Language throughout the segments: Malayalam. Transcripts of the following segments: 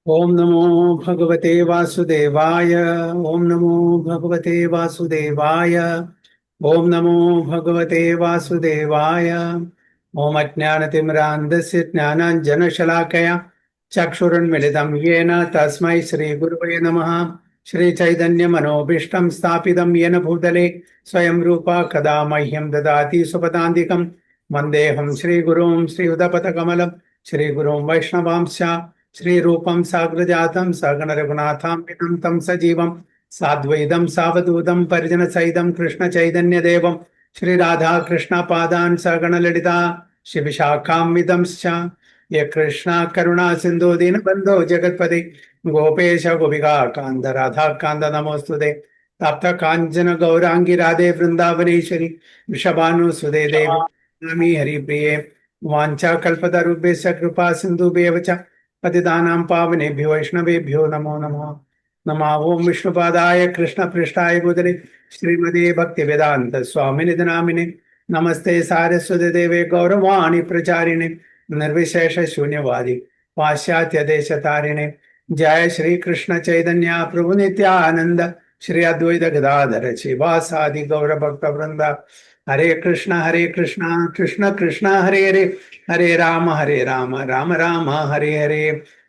ओम नमो भगवते वासुदेवाय। ओम नमो भगवते वासुदेवाय। ओम नमो भगवते वासुदेवाय। ओम अज्ञानतिमिरान्धस्य ज्ञानाञ्जनशलाकया चक्षुरुन्मिलितं येन तस्मै श्रीगुरुवे नमः। श्रीचैतन्यमनोभीष्टं स्थापितं येन भूतले स्वयं रूपा कदा मह्यं ददाति सुपदान्तिकं। वन्देऽहं श्रीगुरुं श्रीयुतपथकमलं श्रीगुरुं वैष्णवांश्च श्रीरूपं साग्रजातं सगण रघुनाथान्वितं तं सजीवं साद्वैतं सावधूतं परिजनसहितं कृष्णचैतन्यदेवं श्रीराधाकृष्णपादान् सगण ललिता शिवशाखान्वितंश्च ये कृष्णा करुणा सिन्धो दीनबन्धो जगत्पते गोपेश गोपिका कान्त राधाकान्त नमोऽस्तुते। तप्त काञ्चन गौराङ्गी राधे वृन्दावनेश्वरी वृषभानुसुते देवी नमामि हरिप्रिये। वाञ्छाकल्पतरुभ्यश्च कृपा सिन्धुभ्येव च पतितानां पावनेभ्यो वैष्णवेभ्यो नमो नमः। नमः ओं विष्णुपादाय कृष्णपृष्ठाय भूतले श्रीमते भक्तिवेदान्त स्वामिनिधि नामिने नमस्ते सारस्वती देवे गौरवाणी प्रचारिणे निर्विशेष शून्यवादी पाश्चात्य देश तारिणे। जय श्री कृष्ण चैतन्य प्रभु नित्यानंद श्री अद्वैत गदाधर शिवासादि गौर भक्त वृंद। हरे कृष्ण कृष्ण कृष्ण हरे हरे हरे राम राम राम हरे हरे।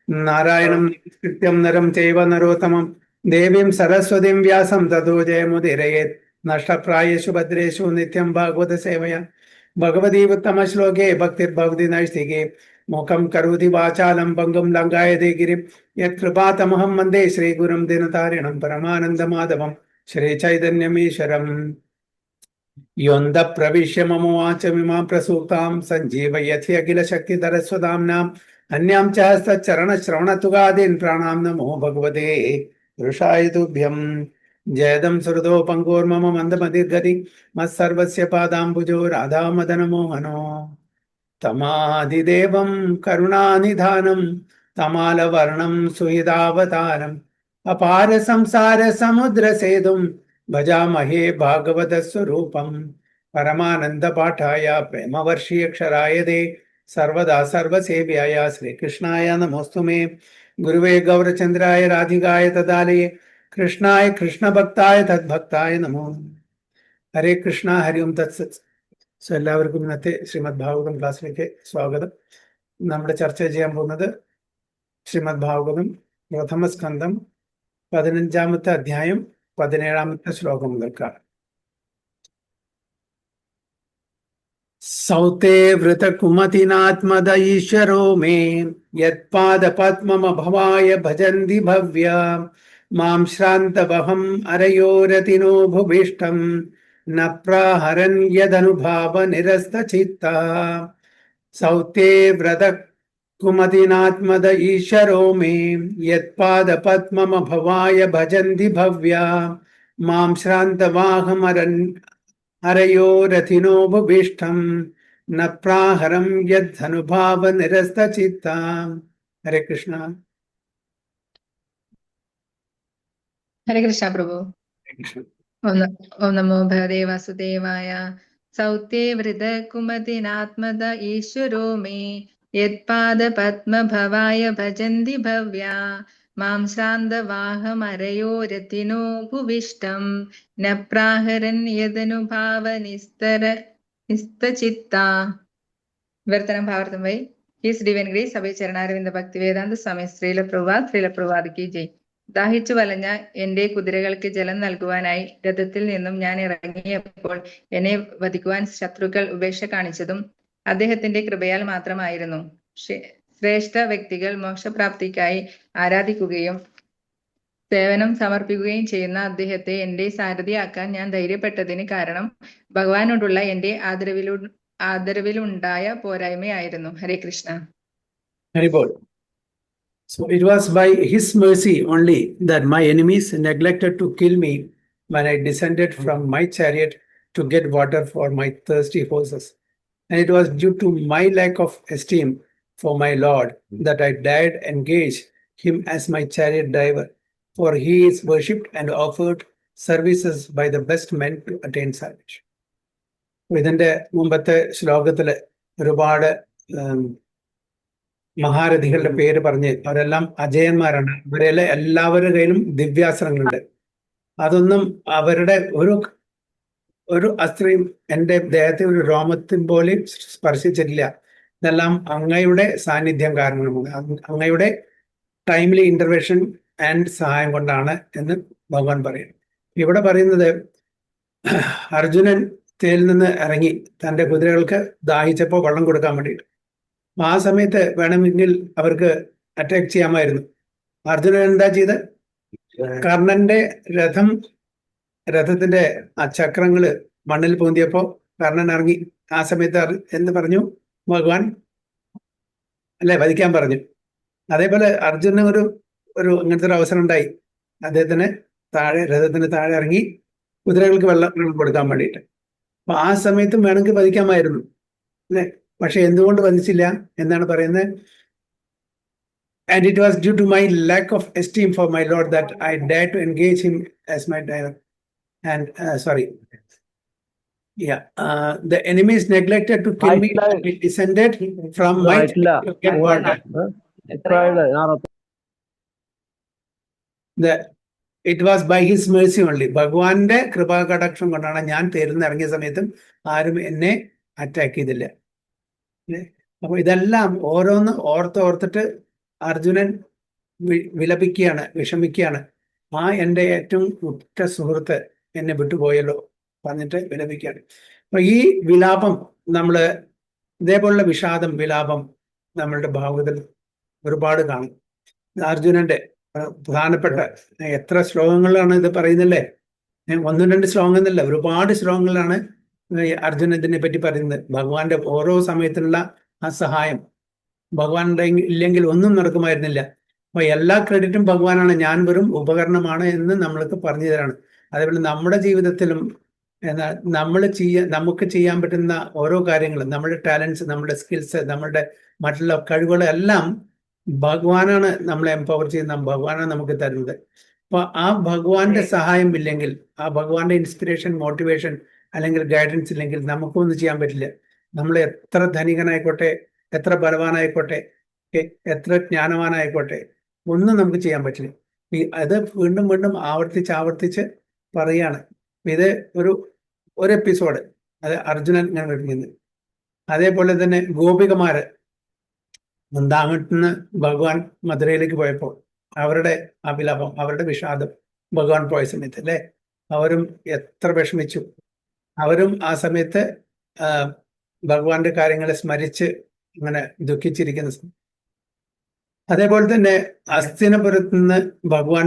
नारायणं नमस्कृत्यं नरं चैव नरोत्तमं देवीं सरस्वतीं व्यासं ततो जयमुदीरयेत्। नष्टप्रायेषु भद्रेषु नित्यं भागवत सेवया भगवती उत्तमश्लोके भक्तिर्भवति नैष्टिके। मूकं करोति वाचालं भङ्गुं लङ्घयते गिरिं यत्कृपातमहं वन्दे श्रीगुरुं दीनतारिणं परमानन्दमाधवं श्रीचैतन्यमीश्वरम्। योऽन्ध प्रविश्य मम वाचमिमां प्रसूतां सञ्जीवयति अखिलशक्तिधरस्वधाम्नाम् अन्यां च हस्तचरणश्रवणतुगादीन् प्राणां नमो भगवते पुरुषाय तुभ्यम्। जयदं सुहृदो पङ्गोर्मम मन्दमतिर्गति मत्सर्वस्य पादाम्बुजो राधामदनमोहनो तमादिदेवं करुणानिधानं तमालवर्णं सुहृदावतारम् अपार संसार समुद्र सेतुं भजामहे भागवत स्वरूपम्। परमानंद पाठाय प्रेमवर्षीय क्षराय दे सर्वदा सर्वसेव्याय श्रीकृष्णाय नमोऽस्तु मे। गुरुवे गौरचंद्राय राधिकाय तदालये कृष्णाय कृष्ण भक्ताय तद्भक्ताय नमो। हरे कृष्ण हरि ओम तत्सत्. സോ എല്ലാവർക്കും ഇന്നത്തെ ശ്രീമദ് ഭാഗവതം ക്ലാസ്സിലേക്ക് സ്വാഗതം. നമ്മുടെ ചർച്ച ചെയ്യാൻ പോകുന്നത് ശ്രീമദ് ഭാഗവതം പ്രഥമ സ്കന്ധം 15-ാമത്തെ അധ്യായം 17-ാമത്തെ ശ്ലോകം മുതൽക്കാണ്. സൗതേ വൃത കുമതിനാത്മദ ഈശ്വരോ മേ യത്പാദ പദ്മമഭവായ ഭജന്തി ഭവ്യ മാം ശ്രാന്തവഹം അരയോരതിനോ ഭുഭീഷ്ടം न प्राहरन् यदनुभाव निरस्तचित्ता। सौते व्रत कुमतिनात्मद ईश्वरो मे यत्पाद पद्ममभवाय भजन्ति भव्या मां श्रान्तवाहमरन् हरयोरथिनो भुभीष्टं न प्राहरं यदनुभाव निरस्तचित्ता. हरे कृष्ण. हरे कृष्ण प्रभु. ओम नमो भगवते वासुदेवाय. सौते वृद कुमतिनात्मद ईश्वरो मे यत्पाद पद्म भवाय भजन्ति भव्या मां श्रान्तवाहमरयो रतिनो भुविष्टं न प्राहरन् यदनुभाव निस्तचित्ता. विवर्तनं भावार्थं वै. His Divine Grace Abhay Charanaravinda Bhaktivedanta Swami Srila Prabhupada ki jai. ദാഹിച്ചു വലഞ്ഞ എന്റെ കുതിരകൾക്ക് ജലം നൽകുവാനായി രഥത്തിൽ നിന്നും ഞാൻ ഇറങ്ങിയപ്പോൾ എന്നെ വധിക്കുവാൻ ശത്രുക്കൾ ഉപേക്ഷ കാണിച്ചതും അദ്ദേഹത്തിന്റെ കൃപയാൽ മാത്രമായിരുന്നു. ശ്രേഷ്ഠ വ്യക്തികൾ മോക്ഷപ്രാപ്തിക്കായി ആരാധിക്കുകയും സേവനം സമർപ്പിക്കുകയും ചെയ്യുന്ന അദ്ദേഹത്തെ എന്റെ സാരഥിയാക്കാൻ ഞാൻ ധൈര്യപ്പെട്ടതിന് കാരണം ഭഗവാനോടുള്ള എന്റെ ആദരവിലുണ്ടായ പോരായ്മയായിരുന്നു. ഹരേ Krishna. ഹരിബോൾ. So it was by his mercy only that my enemies neglected to kill me when I descended from my chariot to get water for my thirsty horses. And it was due to my lack of esteem for my Lord that I dared engage him as my chariot driver, for he is worshipped and offered services by the best men to attain salvation. ഇതിന്റെ മുമ്പത്തെ ശ്ലോകത്തില് ഒരുപാട് മഹാരഥികളുടെ പേര് പറഞ്ഞ് അവരെല്ലാം അജയന്മാരാണ്. ഇവരെല്ലാം എല്ലാവരുടെ കയ്യിലും ദിവ്യാസ്ത്രങ്ങളുണ്ട്. അതൊന്നും അവരുടെ ഒരു അസ്ത്രയും എൻ്റെ ദേഹത്തെ ഒരു രോമത്തിൻ പോലും സ്പർശിച്ചിട്ടില്ല. ഇതെല്ലാം അങ്ങയുടെ സാന്നിധ്യം കാരണമാണ്, അങ്ങയുടെ ടൈംലി ഇന്റർവെൻഷൻ ആൻഡ് സഹായം കൊണ്ടാണ് എന്ന് ഭഗവാൻ പറയും. ഇവിടെ പറയുന്നത് അർജുനൻ തേരിൽ നിന്ന് ഇറങ്ങി തൻ്റെ കുതിരകൾക്ക് ദാഹിച്ചപ്പോൾ വെള്ളം കൊടുക്കാൻ വേണ്ടിയിട്ട്. ആ സമയത്ത് വേണമെങ്കിൽ അവർക്ക് അറ്റാക്ക് ചെയ്യാമായിരുന്നു. അർജുനൻ എന്താ ചെയ്ത്, കർണന്റെ രഥത്തിന്റെ ആ ചക്രങ്ങള് മണ്ണിൽ പൂന്തിയപ്പോ കർണൻ ഇറങ്ങി. ആ സമയത്ത് എന്ന് പറഞ്ഞു ഭഗവാൻ, അല്ലെ, വധിക്കാൻ പറഞ്ഞു. അതേപോലെ അർജുനന് ഒരു അങ്ങനത്തെ ഒരു അവസരം ഉണ്ടായി. അദ്ദേഹത്തിന് രഥത്തിന് താഴെ ഇറങ്ങി കുതിരകൾക്ക് വെള്ളം കൊടുക്കാൻ വേണ്ടിയിട്ട്. അപ്പൊ ആ സമയത്തും വേണമെങ്കിൽ വധിക്കാമായിരുന്നു, അല്ലെ. പക്ഷെ എന്തുകൊണ്ട് വധിച്ചില്ല എന്നാണ് പറയുന്നത്. And it was due to my lack of esteem for my Lord that I dared to engage him as my driver. And the enemies neglected to kill me. He descended from my chariot to get water. It was by his mercy only. ഭഗവാന്റെ കൃപാകടാക്ഷം കൊണ്ടാണ് ഞാൻ തേരുന്ന് ഇറങ്ങിയ സമയത്തും ആരും എന്നെ അറ്റാക്ക് ചെയ്തില്ല. അപ്പൊ ഇതെല്ലാം ഓരോന്ന് ഓർത്തിട്ട് അർജുനൻ വിലപിക്കുകയാണ്, വിഷമിക്കുകയാണ്. എൻ്റെ ഏറ്റവും ഉറ്റ സുഹൃത്ത് എന്നെ വിട്ടുപോയല്ലോ പറഞ്ഞിട്ട് വിലപിക്കുകയാണ്. അപ്പൊ ഈ വിലാപം ഇതേപോലുള്ള വിലാപം നമ്മളുടെ ഭാഗവതത്തിൽ ഒരുപാട് കാണും. അർജുനന്റെ പ്രധാനപ്പെട്ട എത്ര ശ്ലോകങ്ങളാണ് ഇത് പറയുന്നല്ലേ. 1-2 ശ്ലോകം എന്നല്ല, ഒരുപാട് ശ്ലോകങ്ങളാണ് അർജുനൻ ഇതിനെ പറ്റി പറയുന്നത്. ഭഗവാന്റെ ഓരോ സമയത്തിലുള്ള ആ സഹായം ഭഗവാൻ ഇല്ലെങ്കിൽ ഒന്നും നടക്കുമായിരുന്നില്ല. അപ്പൊ എല്ലാ ക്രെഡിറ്റും ഭഗവാനാണ്, ഞാൻ വെറും ഉപകരണമാണ് എന്ന് നമ്മൾക്ക് പറഞ്ഞു തരാണ്. അതേപോലെ നമ്മുടെ ജീവിതത്തിലും നമുക്ക് ചെയ്യാൻ പറ്റുന്ന ഓരോ കാര്യങ്ങളും, നമ്മുടെ ടാലൻസ്, നമ്മുടെ സ്കിൽസ്, നമ്മുടെ മറ്റുള്ള കഴിവുകളെല്ലാം ഭഗവാനാണ് നമ്മളെ എംപവർ ചെയ്യുന്ന, ഭഗവാനാണ് നമുക്ക് തരുന്നത്. അപ്പൊ ആ ഭഗവാന്റെ സഹായം ഇല്ലെങ്കിൽ, ആ ഭഗവാന്റെ ഇൻസ്പിറേഷൻ, മോട്ടിവേഷൻ അല്ലെങ്കിൽ ഗൈഡൻസ് ഇല്ലെങ്കിൽ നമുക്കൊന്നും ചെയ്യാൻ പറ്റില്ല. നമ്മൾ എത്ര ധനികനായിക്കോട്ടെ, എത്ര ബലവാനായിക്കോട്ടെ, എത്ര ജ്ഞാനവാനായിക്കോട്ടെ, ഒന്നും നമുക്ക് ചെയ്യാൻ പറ്റില്ല. അത് വീണ്ടും വീണ്ടും ആവർത്തിച്ച് പറയാണ്. ഇത് ഒരു എപ്പിസോഡ് അത് അർജുനൻ ഞാൻ പഠിക്കുന്നത്. അതേപോലെ തന്നെ ഗോപികമാര് വൃന്ദാവനത്തിന് ഭഗവാൻ മധുരയിലേക്ക് പോയപ്പോൾ അവരുടെ അഭിലാപം, അവരുടെ വിഷാദം ഭഗവാൻ പോയ സമയത്ത്, അല്ലെ, അവരും എത്ര വിഷമിച്ചു. അവരും ആ സമയത്ത് ഭഗവാന്റെ കാര്യങ്ങളെ സ്മരിച്ച് ഇങ്ങനെ ദുഃഖിച്ചിരിക്കുന്ന. അതേപോലെ തന്നെ ഹസ്തിനപുരത്ത് നിന്ന് ഭഗവാൻ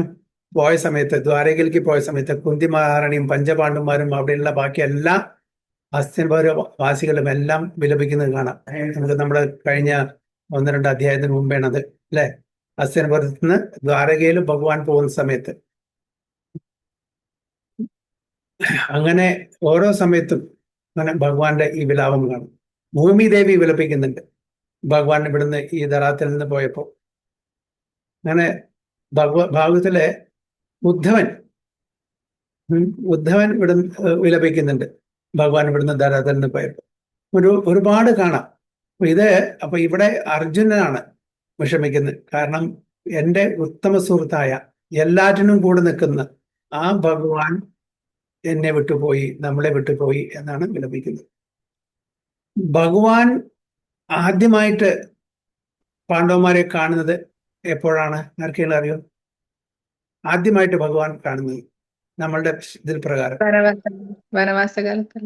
പോയ സമയത്ത്, ദ്വാരകയിലേക്ക് പോയ സമയത്ത് കുന്തി മഹാറാണിയും പഞ്ചപാണ്ഡവന്മാരും അവിടെയുള്ള ബാക്കി എല്ലാ ഹസ്തിനപുര വാസികളും എല്ലാം വിലപിക്കുന്നത് കാണാം. നമുക്ക് നമ്മുടെ കഴിഞ്ഞ 1-2 അധ്യായത്തിന് മുമ്പേണത്, അല്ലെ. ഹസ്തിനപുരത്ത് നിന്ന് ദ്വാരകയിൽ ഭഗവാൻ പോകുന്ന സമയത്ത് അങ്ങനെ ഓരോ സമയത്തും അങ്ങനെ ഭഗവാന്റെ ഈ വിലാപം കാണും. ഭൂമിദേവി വിലപിക്കുന്നുണ്ട് ഭഗവാൻ ഇവിടുന്ന് ഈ ധരാത്തിൽ നിന്ന് പോയപ്പോ. അങ്ങനെ ഭാഗവത്തിലെ ഉദ്ധവൻ ഇവിടുന്ന് വിലപിക്കുന്നുണ്ട് ഭഗവാൻ ഇവിടുന്ന് ധരാത്തിൽ നിന്ന് പോയപ്പോ. ഒരുപാട് കാണാം. അപ്പൊ ഇവിടെ അർജുനനാണ് വിഷമിക്കുന്നത്. കാരണം എൻ്റെ ഉത്തമ സുഹൃത്തായ, എല്ലാറ്റിനും കൂടെ നിൽക്കുന്ന ആ ഭഗവാൻ എന്നെ വിട്ടുപോയി, നമ്മളെ വിട്ടുപോയി എന്നാണ് വിലപിക്കുന്നത്. ഭഗവാൻ ആദ്യമായിട്ട് പാണ്ഡവന്മാരെ കാണുന്നത് എപ്പോഴാണ്? ആർക്കെങ്കിലും അറിയോ? ആദ്യമായിട്ട് ഭഗവാൻ കാണുന്നത് നമ്മളുടെ ഇതിൽ പ്രകാരം വനവാസകാലത്ത്.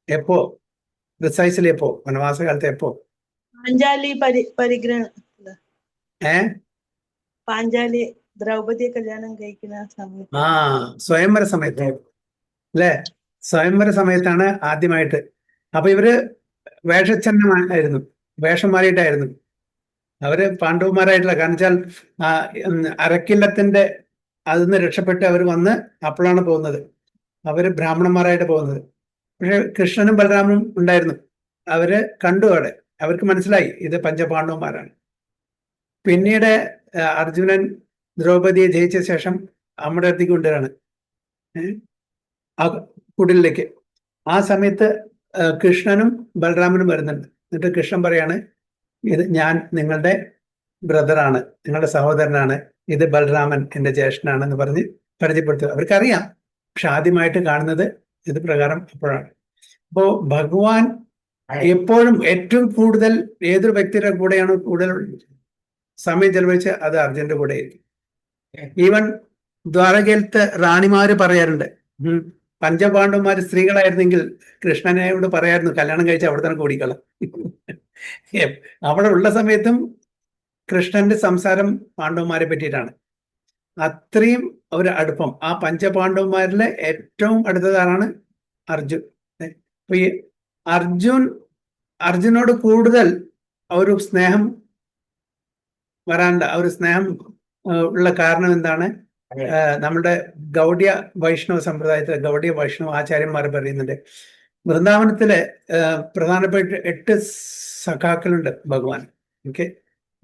എപ്പോ? പ്രിസൈസ്ലി എപ്പോ? വനവാസകാലത്ത് എപ്പോ? പാഞ്ചാലി ദ്രൗപദിയെ കല്യാണം കഴിക്കുന്ന സമയത്ത്. സ്വയംവര സമയത്ത്, അല്ലെ? സ്വയംവര സമയത്താണ് ആദ്യമായിട്ട്. അപ്പൊ ഇവര് വേഷച്ഛന്നമായിരുന്നു, വേഷം മാറിയിട്ടായിരുന്നു. അവര് പാണ്ഡവന്മാരായിട്ടില്ല. കാരണം വെച്ചാൽ അരക്കില്ലത്തിന്റെ അതിന്ന് രക്ഷപ്പെട്ട് അവർ വന്ന് അപ്പോഴാണ് പോകുന്നത്. അവര് ബ്രാഹ്മണന്മാരായിട്ട് പോകുന്നത്. പക്ഷെ കൃഷ്ണനും ബലരാമനും ഉണ്ടായിരുന്നു. അവര് കണ്ടു, അവിടെ അവർക്ക് മനസ്സിലായി ഇത് പഞ്ചപാണ്ഡവന്മാരാണ്. പിന്നീട് അർജുനൻ ദ്രൗപദിയെ ജയിച്ച ശേഷം അമ്മയുടെ അടുത്തേക്ക് കൊണ്ടുവരാണ്, ആ കുടിലേക്ക്. ആ സമയത്ത് കൃഷ്ണനും ബലരാമനും വരുന്നുണ്ട്. എന്നിട്ട് കൃഷ്ണൻ പറയാണ്, ഇത് ഞാൻ നിങ്ങളുടെ ബ്രദറാണ്, നിങ്ങളുടെ സഹോദരനാണ്, ഇത് ബലരാമൻ എന്റെ ജ്യേഷ്ഠനാണെന്ന് പറഞ്ഞ് പരിചയപ്പെടുത്തുക. അവർക്കറിയാം, പക്ഷെ ആദ്യമായിട്ട് കാണുന്നത് ഇത് പ്രകാരം അപ്പോഴാണ്. അപ്പോ ഭഗവാൻ എപ്പോഴും ഏറ്റവും കൂടുതൽ ഏതൊരു വ്യക്തിയുടെ കൂടെയാണ് കൂടുതൽ സമയം ചെലവഴിച്ച് അത് അർജുന്റെ കൂടെ ആയിരിക്കും. ഈവൻ ദ്വാരകയിലത്തെ റാണിമാര് പറയാറുണ്ട്, പഞ്ചപാണ്ഡവന്മാര് സ്ത്രീകളായിരുന്നെങ്കിൽ കൃഷ്ണനോട് പറയായിരുന്നു കല്യാണം കഴിച്ച് അവിടെ തന്നെ കൂടിക്കള. അവിടെ ഉള്ള സമയത്തും കൃഷ്ണന്റെ സംസാരം പാണ്ഡവന്മാരെ പറ്റിയിട്ടാണ്. അത്രയും ഒരു അടുപ്പം. ആ പഞ്ചപാണ്ഡവന്മാരിലെ ഏറ്റവും അടുത്തതാണ് അർജുൻ. അപ്പൊ ഈ അർജുനോട് കൂടുതൽ ഒരു സ്നേഹം വരാനുള്ള ഒരു സ്നേഹം ഉള്ള കാരണം എന്താണ്? നമ്മുടെ ഗൗഡ്യ വൈഷ്ണവ സമ്പ്രദായത്തിലെ ഗൗഡ്യ വൈഷ്ണവ ആചാര്യന്മാർ പറയുന്നുണ്ട്, വൃന്ദാവനത്തിലെ പ്രധാനപ്പെട്ട 8 സഖാക്കളുണ്ട് ഭഗവാൻ. ഓക്കെ,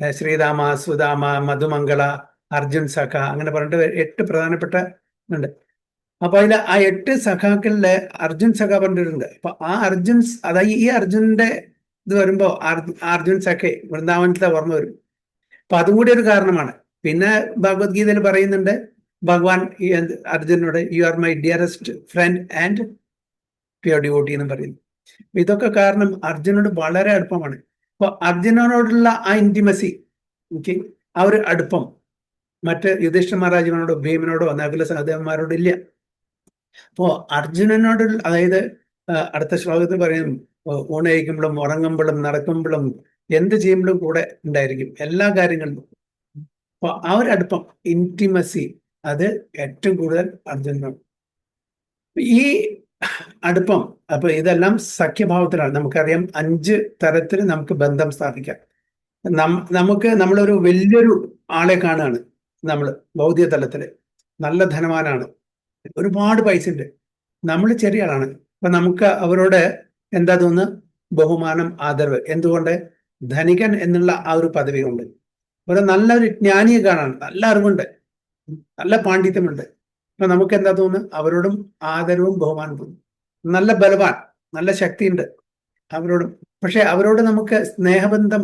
ശ്രീരാമ, സുദാമ, മധുമംഗള, അർജുൻ സഖ, അങ്ങനെ പറഞ്ഞിട്ട് 8 പ്രധാനപ്പെട്ട ഉണ്ട്. അപ്പൊ അതിൽ ആ 8 സഖാക്കളിലെ അർജുൻ സഖ പറഞ്ഞിട്ടുണ്ട്. അപ്പൊ ആ അർജുൻ, അതായത് ഈ അർജുനന്റെ ഇത് വരുമ്പോ അർജുൻ സഖെ വൃന്ദാവനത്തിലെ ഓർമ്മ വരും. അപ്പൊ അതും കൂടി ഒരു കാരണമാണ്. പിന്നെ ഭഗവത്ഗീതയിൽ പറയുന്നുണ്ട് ഭഗവാൻ അർജുനോട്, you are my dearest friend and pure devotee എന്ന് പറയുന്നു. ഇതൊക്കെ കാരണം അർജുനോട് വളരെ അടുപ്പമാണ്. അപ്പൊ അർജുനനോടുള്ള ആ ഇന്റിമസി, ഓക്കെ, ആ ഒരു അടുപ്പം മറ്റ് യുധിഷ്ഠിര മഹാരാജാവിനോടോ ഭീമനോടോ നകുല സഹദേവന്മാരോടോ ഇല്ല. അപ്പോ അർജുനനോട്, അതായത് അടുത്ത ശ്ലോകത്തിൽ പറയും, ഊണയിക്കുമ്പോഴും ഉറങ്ങുമ്പോഴും നടക്കുമ്പോഴും എന്ത് ചെയ്യുമ്പോഴും കൂടെ ഉണ്ടായിരിക്കും എല്ലാ കാര്യങ്ങളിലും. അപ്പൊ ആ ഒരു അടുപ്പം, ഇന്റിമസി, അത് ഏറ്റവും കൂടുതൽ അർജുനനാണ്. ഈ അടുപ്പം, അപ്പൊ ഇതെല്ലാം സഖ്യഭാവത്തിലാണ്. നമുക്കറിയാം 5 തരത്തിൽ നമുക്ക് ബന്ധം സ്ഥാപിക്കാം. നമ്മളൊരു വലിയൊരു ആളെ കാണുകയാണ്, നമ്മൾ ഭൗതിക തലത്തില് നല്ല ധനവാനാണ്, ഒരുപാട് പൈസ ഉണ്ട്, നമ്മൾ ചെറിയ ആളാണ്. അപ്പൊ നമുക്ക് അവരോട് എന്താ തോന്നുന്നു? ബഹുമാനം, ആദരവ്. എന്തുകൊണ്ട്? ധനികൻ എന്നുള്ള ആ ഒരു പദവി കൊണ്ട്. ഒരു നല്ലൊരു ജ്ഞാനിയെ കാണാൻ നല്ല അറിവുണ്ട്, നല്ല പാണ്ഡിത്യമുണ്ട്. അപ്പൊ നമുക്ക് എന്താ തോന്നുന്നു? അവരോടും ആദരവും ബഹുമാനം തോന്നും. നല്ല ബലവാൻ, നല്ല ശക്തിയുണ്ട് അവരോടും. പക്ഷെ അവരോട് നമുക്ക് സ്നേഹബന്ധം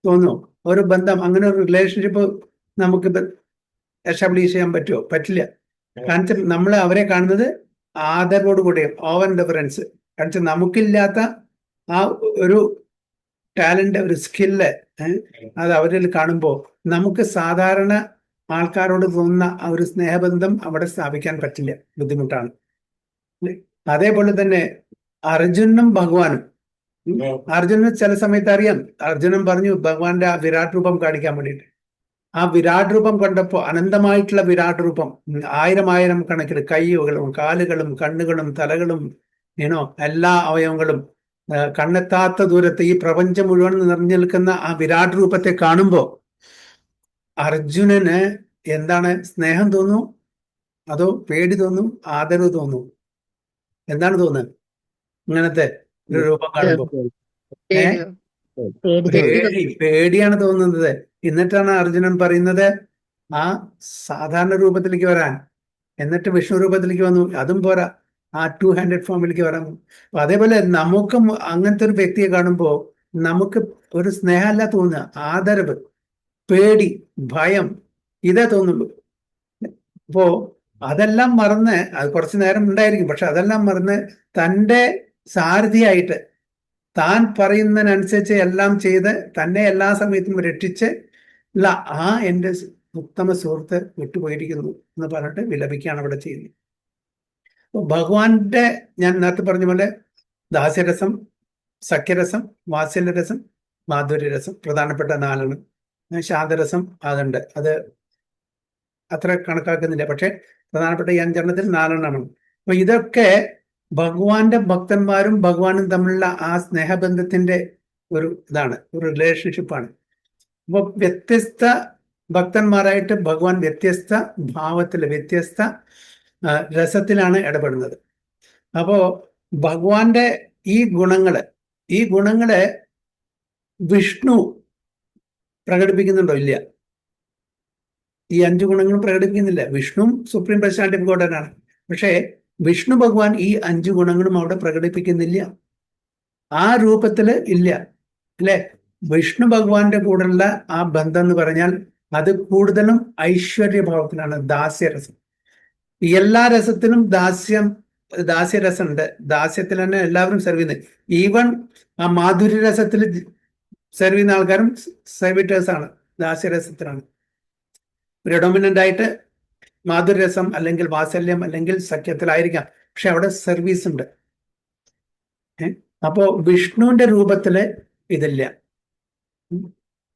തോന്നുമോ? ഒരു ബന്ധം, അങ്ങനെ ഒരു റിലേഷൻഷിപ്പ് നമുക്ക് എസ്റ്റാബ്ലിഷ് ചെയ്യാൻ പറ്റുമോ? പറ്റില്ല. കാരണം നമ്മൾ അവരെ കാണുന്നത് ആദരവോട് കൂടി, ഓവർ ഡിഫറൻസ്. കാരണം നമുക്കില്ലാത്ത ആ ഒരു ടാലന്റ്, ഒരു സ്കില്ല്, അത് അവരിൽ കാണുമ്പോൾ നമുക്ക് സാധാരണ ആൾക്കാരോട് തോന്നുന്ന ആ ഒരു സ്നേഹബന്ധം അവിടെ സ്ഥാപിക്കാൻ പറ്റില്ല, ബുദ്ധിമുട്ടാണ്. അതേപോലെ തന്നെ അർജുനും ഭഗവാനും, അർജുനന് ചില സമയത്ത് അറിയാം, അർജുനൻ പറഞ്ഞു ഭഗവാന്റെ ആ വിരാട് രൂപം കാണിക്കാൻ വേണ്ടിയിട്ട്. ആ വിരാട് രൂപം കണ്ടപ്പോ, അനന്തമായിട്ടുള്ള വിരാട് രൂപം, 1000 കണക്കിന് കൈകളും കാലുകളും കണ്ണുകളും തലകളും, എല്ലാ അവയവങ്ങളും, കണ്ണെത്താത്ത ദൂരത്ത് ഈ പ്രപഞ്ചം മുഴുവൻ നിറഞ്ഞു നിൽക്കുന്ന ആ വിരാട് രൂപത്തെ കാണുമ്പോ അർജുനന് എന്താണ്? സ്നേഹം തോന്നുന്നു, അതോ പേടി തോന്നും, ആദരവ് തോന്നും? എന്താണ് തോന്നുന്നത് ഇങ്ങനത്തെ ഒരു രൂപം കാണുമ്പോ? പേടിയാണ് തോന്നുന്നത്. എന്നിട്ടാണ് അർജുനൻ പറയുന്നത് ആ സാധാരണ രൂപത്തിലേക്ക് വരാൻ. എന്നിട്ട് വിഷ്ണു രൂപത്തിലേക്ക് വന്നു, അതും പോരാ, ആ 200 ഫോമിലേക്ക് വരാൻ. അപ്പൊ അതേപോലെ നമുക്കും അങ്ങനത്തെ ഒരു വ്യക്തിയെ കാണുമ്പോ നമുക്ക് ഒരു സ്നേഹമല്ല തോന്നുക, ആദരവ്, പേടി, ഭയം, ഇതേ തോന്നുള്ളൂ. അപ്പോ അതെല്ലാം മറന്ന്, അത് കുറച്ചു നേരം ഉണ്ടായിരിക്കും, പക്ഷെ അതെല്ലാം മറന്ന് തൻ്റെ സാരഥിയായിട്ട് താൻ പറയുന്നതിനനുസരിച്ച് എല്ലാം ചെയ്ത് തന്നെ എല്ലാ സമയത്തും രക്ഷിച്ച് ഉള്ള ആ എൻ്റെ ഉത്തമ സുഹൃത്ത് വിട്ടുപോയിരിക്കുന്നു എന്ന് പറഞ്ഞിട്ട് വിലപിക്കുകയാണ് അവിടെ ചെയ്യുന്നത്. അപ്പോൾ ഭഗവാന്റെ, ഞാൻ നേരത്തെ പറഞ്ഞ പോലെ ദാസ്യരസം, സഖ്യരസം, വാത്സല്യരസം, മാധുര്യരസം, പ്രധാനപ്പെട്ട 4. ശാന്തരസം അതുണ്ട്, അത് അത്ര കണക്കാക്കുന്നില്ല, പക്ഷെ പ്രധാനപ്പെട്ട ഈ 5 4 അപ്പൊ ഇതൊക്കെ ഭഗവാന്റെ ഭക്തന്മാരും ഭഗവാനും തമ്മിലുള്ള ആ സ്നേഹബന്ധത്തിന്റെ ഒരു ഇതാണ്, ഒരു റിലേഷൻഷിപ്പാണ്. അപ്പൊ വ്യത്യസ്ത ഭക്തന്മാരായിട്ട് ഭഗവാൻ വ്യത്യസ്ത ഭാവത്തില്, വ്യത്യസ്ത രസത്തിലാണ് ഇടപെടുന്നത്. അപ്പോ ഭഗവാന്റെ ഈ ഗുണങ്ങളെ വിഷ്ണു പ്രകടിപ്പിക്കുന്നുണ്ടോ? ഇല്ല. ഈ 5 ഗുണങ്ങളും പ്രകടിപ്പിക്കുന്നില്ല. വിഷ്ണു സുപ്രീം പേഴ്സണാലിറ്റി ഓഫ് ഗോഡാണ്. പക്ഷേ വിഷ്ണു ഭഗവാൻ ഈ 5 ഗുണങ്ങളും അവിടെ പ്രകടിപ്പിക്കുന്നില്ല, ആ രൂപത്തില് ഇല്ല. അല്ലെ? വിഷ്ണു ഭഗവാന്റെ കൂടെയുള്ള ആ ബന്ധം എന്ന് പറഞ്ഞാൽ അത് കൂടുതലും ഐശ്വര്യഭാവത്തിലാണ്, ദാസ്യരസം. എല്ലാ രസത്തിലും ദാസ്യരസമുണ്ട്. ദാസ്യത്തിൽ തന്നെ എല്ലാവരും സെർവ് ചെയ്യുന്നത്. ഈവൻ ആ മാധുര്യ രസത്തിൽ സെർവ് ചെയ്യുന്ന ആൾക്കാരും സർവീറ്റേഴ്സ് ആണ്, ദാസ്യരസത്തിലാണ്. പ്രിഡോമിനന്റ് ആയിട്ട് മാധുരരസം അല്ലെങ്കിൽ വാത്സല്യം അല്ലെങ്കിൽ സഖ്യത്തിലായിരിക്കാം, പക്ഷെ അവിടെ സർവീസ് ഉണ്ട്. അപ്പോ വിഷ്ണുവിന്റെ രൂപത്തില് ഇതില്ല.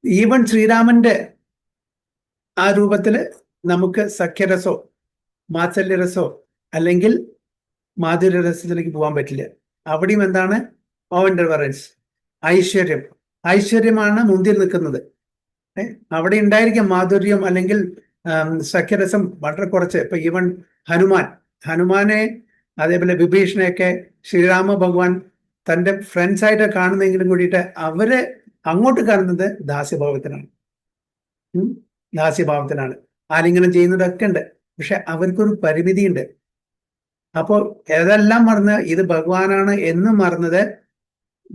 ഈവൻ ശ്രീരാമന്റെ ആ രൂപത്തില് നമുക്ക് സഖ്യരസോ വാത്സല്യരസോ അല്ലെങ്കിൽ മാധുര്യരസത്തിലേക്ക് പോകാൻ പറ്റില്ല. അവിടെയും എന്താണ്? ഓവൻഡർവറൻസ്, ഐശ്വര്യമാണ് മുന്തിൽ നിൽക്കുന്നത്. അവിടെ ഉണ്ടായിരിക്കാം മാധുര്യം അല്ലെങ്കിൽ സഖ്യരസം വളരെ കുറച്ച്. ഇപ്പൊ ഈവൻ ഹനുമാനെ അതേപോലെ വിഭീഷണയൊക്കെ ശ്രീരാമ ഭഗവാൻ തന്റെ ഫ്രണ്ട്സ് ആയിട്ട് കാണുന്നെങ്കിലും കൂടിയിട്ട് അവര് അങ്ങോട്ട് കാണുന്നത് ദാസ്യഭാവത്തിലാണ്. ആലിംഗനം ചെയ്യുന്നതൊക്കെ ഉണ്ട്, പക്ഷെ അവർക്കൊരു പരിമിതിയുണ്ട്. അപ്പോൾ ഏതെല്ലാം മറന്ന് ഇത് ഭഗവാനാണ് എന്ന്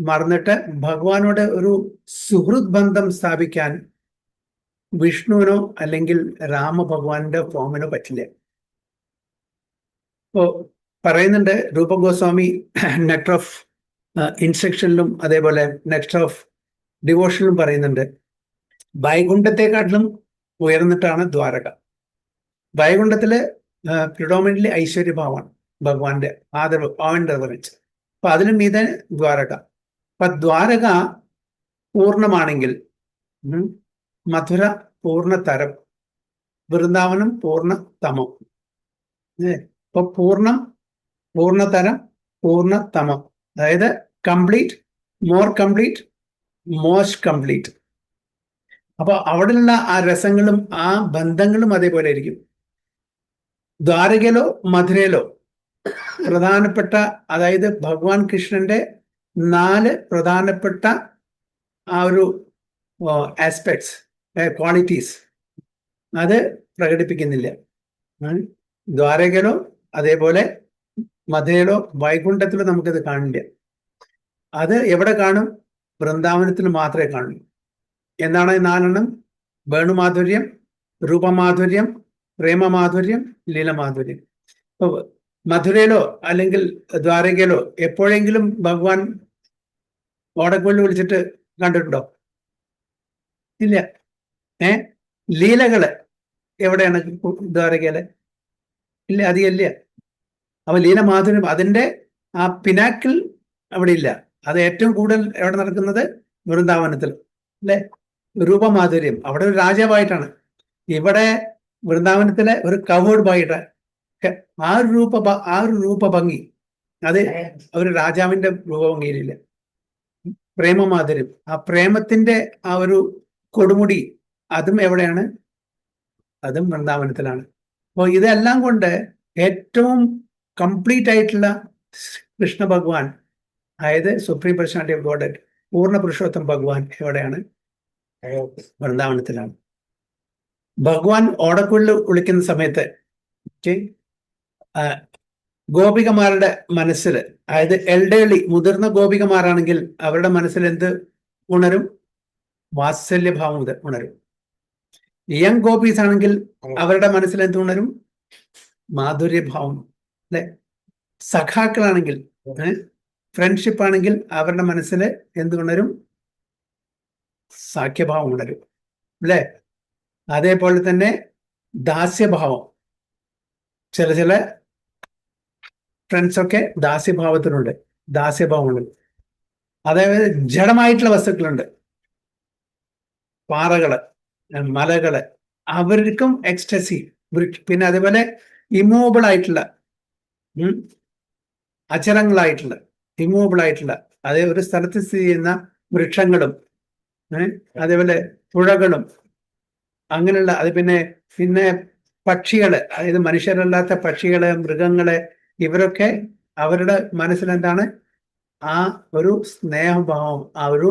മറന്നിട്ട് ഭഗവാനോട് ഒരു സുഹൃത് ബന്ധം സ്ഥാപിക്കാൻ വിഷ്ണുവിനോ അല്ലെങ്കിൽ രാമഭഗവാന്റെ ഫോമിനോ പറ്റില്ല. ഇപ്പോ പറയുന്നുണ്ട് രൂപ ഗോസ്വാമി നെക്ടർ ഓഫ് ഇൻസ്ട്രക്ഷനിലും അതേപോലെ നെക്ടർ ഓഫ് ഡിവോഷനിലും പറയുന്നുണ്ട്, വൈകുണ്ഠത്തെക്കാട്ടിലും ഉയർന്നിട്ടാണ് ദ്വാരക. വൈകുണ്ഠത്തില് പ്രിഡോമിനന്റ്ലി ഐശ്വര്യഭാവമാണ് ഭഗവാന്റെ റെവറൻസ്. അപ്പൊ അതിലും മീതെ ദ്വാരക. അപ്പൊ ദ്വാരക പൂർണ്ണമാണെങ്കിൽ മധുര പൂർണ്ണതരം, വൃന്ദാവനം പൂർണ്ണ തമം. ഇപ്പൊ പൂർണ്ണതരം, പൂർണ്ണതമം, അതായത് complete, more complete, most complete. അപ്പൊ അവിടെയുള്ള ആ രസങ്ങളും ആ ബന്ധങ്ങളും അതേപോലെ ആയിരിക്കും. ദ്വാരകയിലോ മധുരയിലോ പ്രധാനപ്പെട്ട, അതായത് ഭഗവാൻ കൃഷ്ണന്റെ 4 പ്രധാനപ്പെട്ട ആ ഒരു ആസ്പെക്ട്സ്, ക്വാളിറ്റീസ് അത് പ്രകടിപ്പിക്കുന്നില്ല. ദ്വാരകയിലോ അതേപോലെ മധുരയിലോ വൈകുണ്ഠത്തിലോ നമുക്കത് കാണില്ല. അത് എവിടെ കാണും? വൃന്ദാവനത്തിൽ മാത്രമേ കാണൂ. എന്താണ് 4 വേണുമാധുര്യം, രൂപമാധുര്യം, പ്രേമമാധുര്യം, ലീലമാധുര്യം. ഇപ്പൊ മധുരയിലോ അല്ലെങ്കിൽ ദ്വാരകയിലോ എപ്പോഴെങ്കിലും ഭഗവാൻ ഓടക്കുള്ളിൽ വിളിച്ചിട്ട് കണ്ടിട്ടുണ്ടോ? ഇല്ല. ലീലകള് എവിടെയാണ്? ദ്വാരകയില് ഇല്ല, അധികമില്ല. അപ്പൊ ലീലമാധുര്യം അതിന്റെ ആ പിനാക്കിൾ അവിടെ ഇല്ല. അത് ഏറ്റവും കൂടുതൽ എവിടെ നടക്കുന്നത്? വൃന്ദാവനത്തിൽ, അല്ലെ? രൂപമാധുര്യം അവിടെ ഒരു രാജാവായിട്ടാണ്, ഇവിടെ വൃന്ദാവനത്തിലെ ഒരു കവേർഡ് ബോയായിട്ട്. ആ ഒരു രൂപഭംഗി അത് ഒരു രാജാവിന്റെ രൂപഭംഗിയിലില്ല. പ്രേമമാധുര്യം, ആ പ്രേമത്തിന്റെ ആ ഒരു കൊടുമുടി അതും എവിടെയാണ്? അതും വൃന്ദാവനത്തിലാണ്. അപ്പോൾ ഇതെല്ലാം കൊണ്ട് ഏറ്റവും കംപ്ലീറ്റ് ആയിട്ടുള്ള കൃഷ്ണ ഭഗവാൻ, അതായത് സുപ്രീം പേഴ്സണാലിറ്റി ഓഫ് ഗോഡ്, പൂർണ്ണ പുരുഷോത്തം ഭഗവാൻ എവിടെയാണ്? വൃന്ദാവനത്തിലാണ്. ഭഗവാൻ ഓടക്കുള്ളിൽ വിളിക്കുന്ന സമയത്ത് ഗോപികമാരുടെ മനസ്സിൽ, അതായത് എൽഡേർലി മുതിർന്ന ഗോപികമാരാണെങ്കിൽ അവരുടെ മനസ്സിൽ എന്ത് ഉണരും? വാത്സല്യഭാവം ഉണരും. യങ് ഗോപീസ് ആണെങ്കിൽ അവരുടെ മനസ്സിൽ എന്ത് ഉണരും? മാധുര്യഭാവം, അല്ലെ? സഖാക്കളാണെങ്കിൽ, ഫ്രണ്ട്ഷിപ്പ് ആണെങ്കിൽ അവരുടെ മനസ്സിൽ എന്ത് ഉണരും? സാഖ്യഭാവം ഉണരും, അല്ലെ? അതേപോലെ തന്നെ ദാസ്യഭാവം, ചില ഫ്രണ്ട്സൊക്കെ ദാസ്യഭാവമുണ്ട്. അതായത് ജഡമായിട്ടുള്ള വസ്തുക്കളുണ്ട്, പാറകള്, മലകള്, അവർക്കും എക്സ്റ്റസി. പിന്നെ അതേപോലെ ഇമ്മൂവബിൾ ആയിട്ടുള്ള, അചലങ്ങളായിട്ടുള്ള, ഇമ്മൂവബിൾ ആയിട്ടുള്ള, അതേ ഒരു സ്ഥലത്ത് സ്ഥിതി ചെയ്യുന്ന വൃക്ഷങ്ങളും അതേപോലെ പുഴകളും അങ്ങനെയുള്ള, അത് പിന്നെ പക്ഷികള്, അതായത് മനുഷ്യരല്ലാത്ത പക്ഷികള്, മൃഗങ്ങള്, ഇവരൊക്കെ അവരുടെ മനസ്സിലെന്താണ്? ആ ഒരു സ്നേഹഭാവം, ആ ഒരു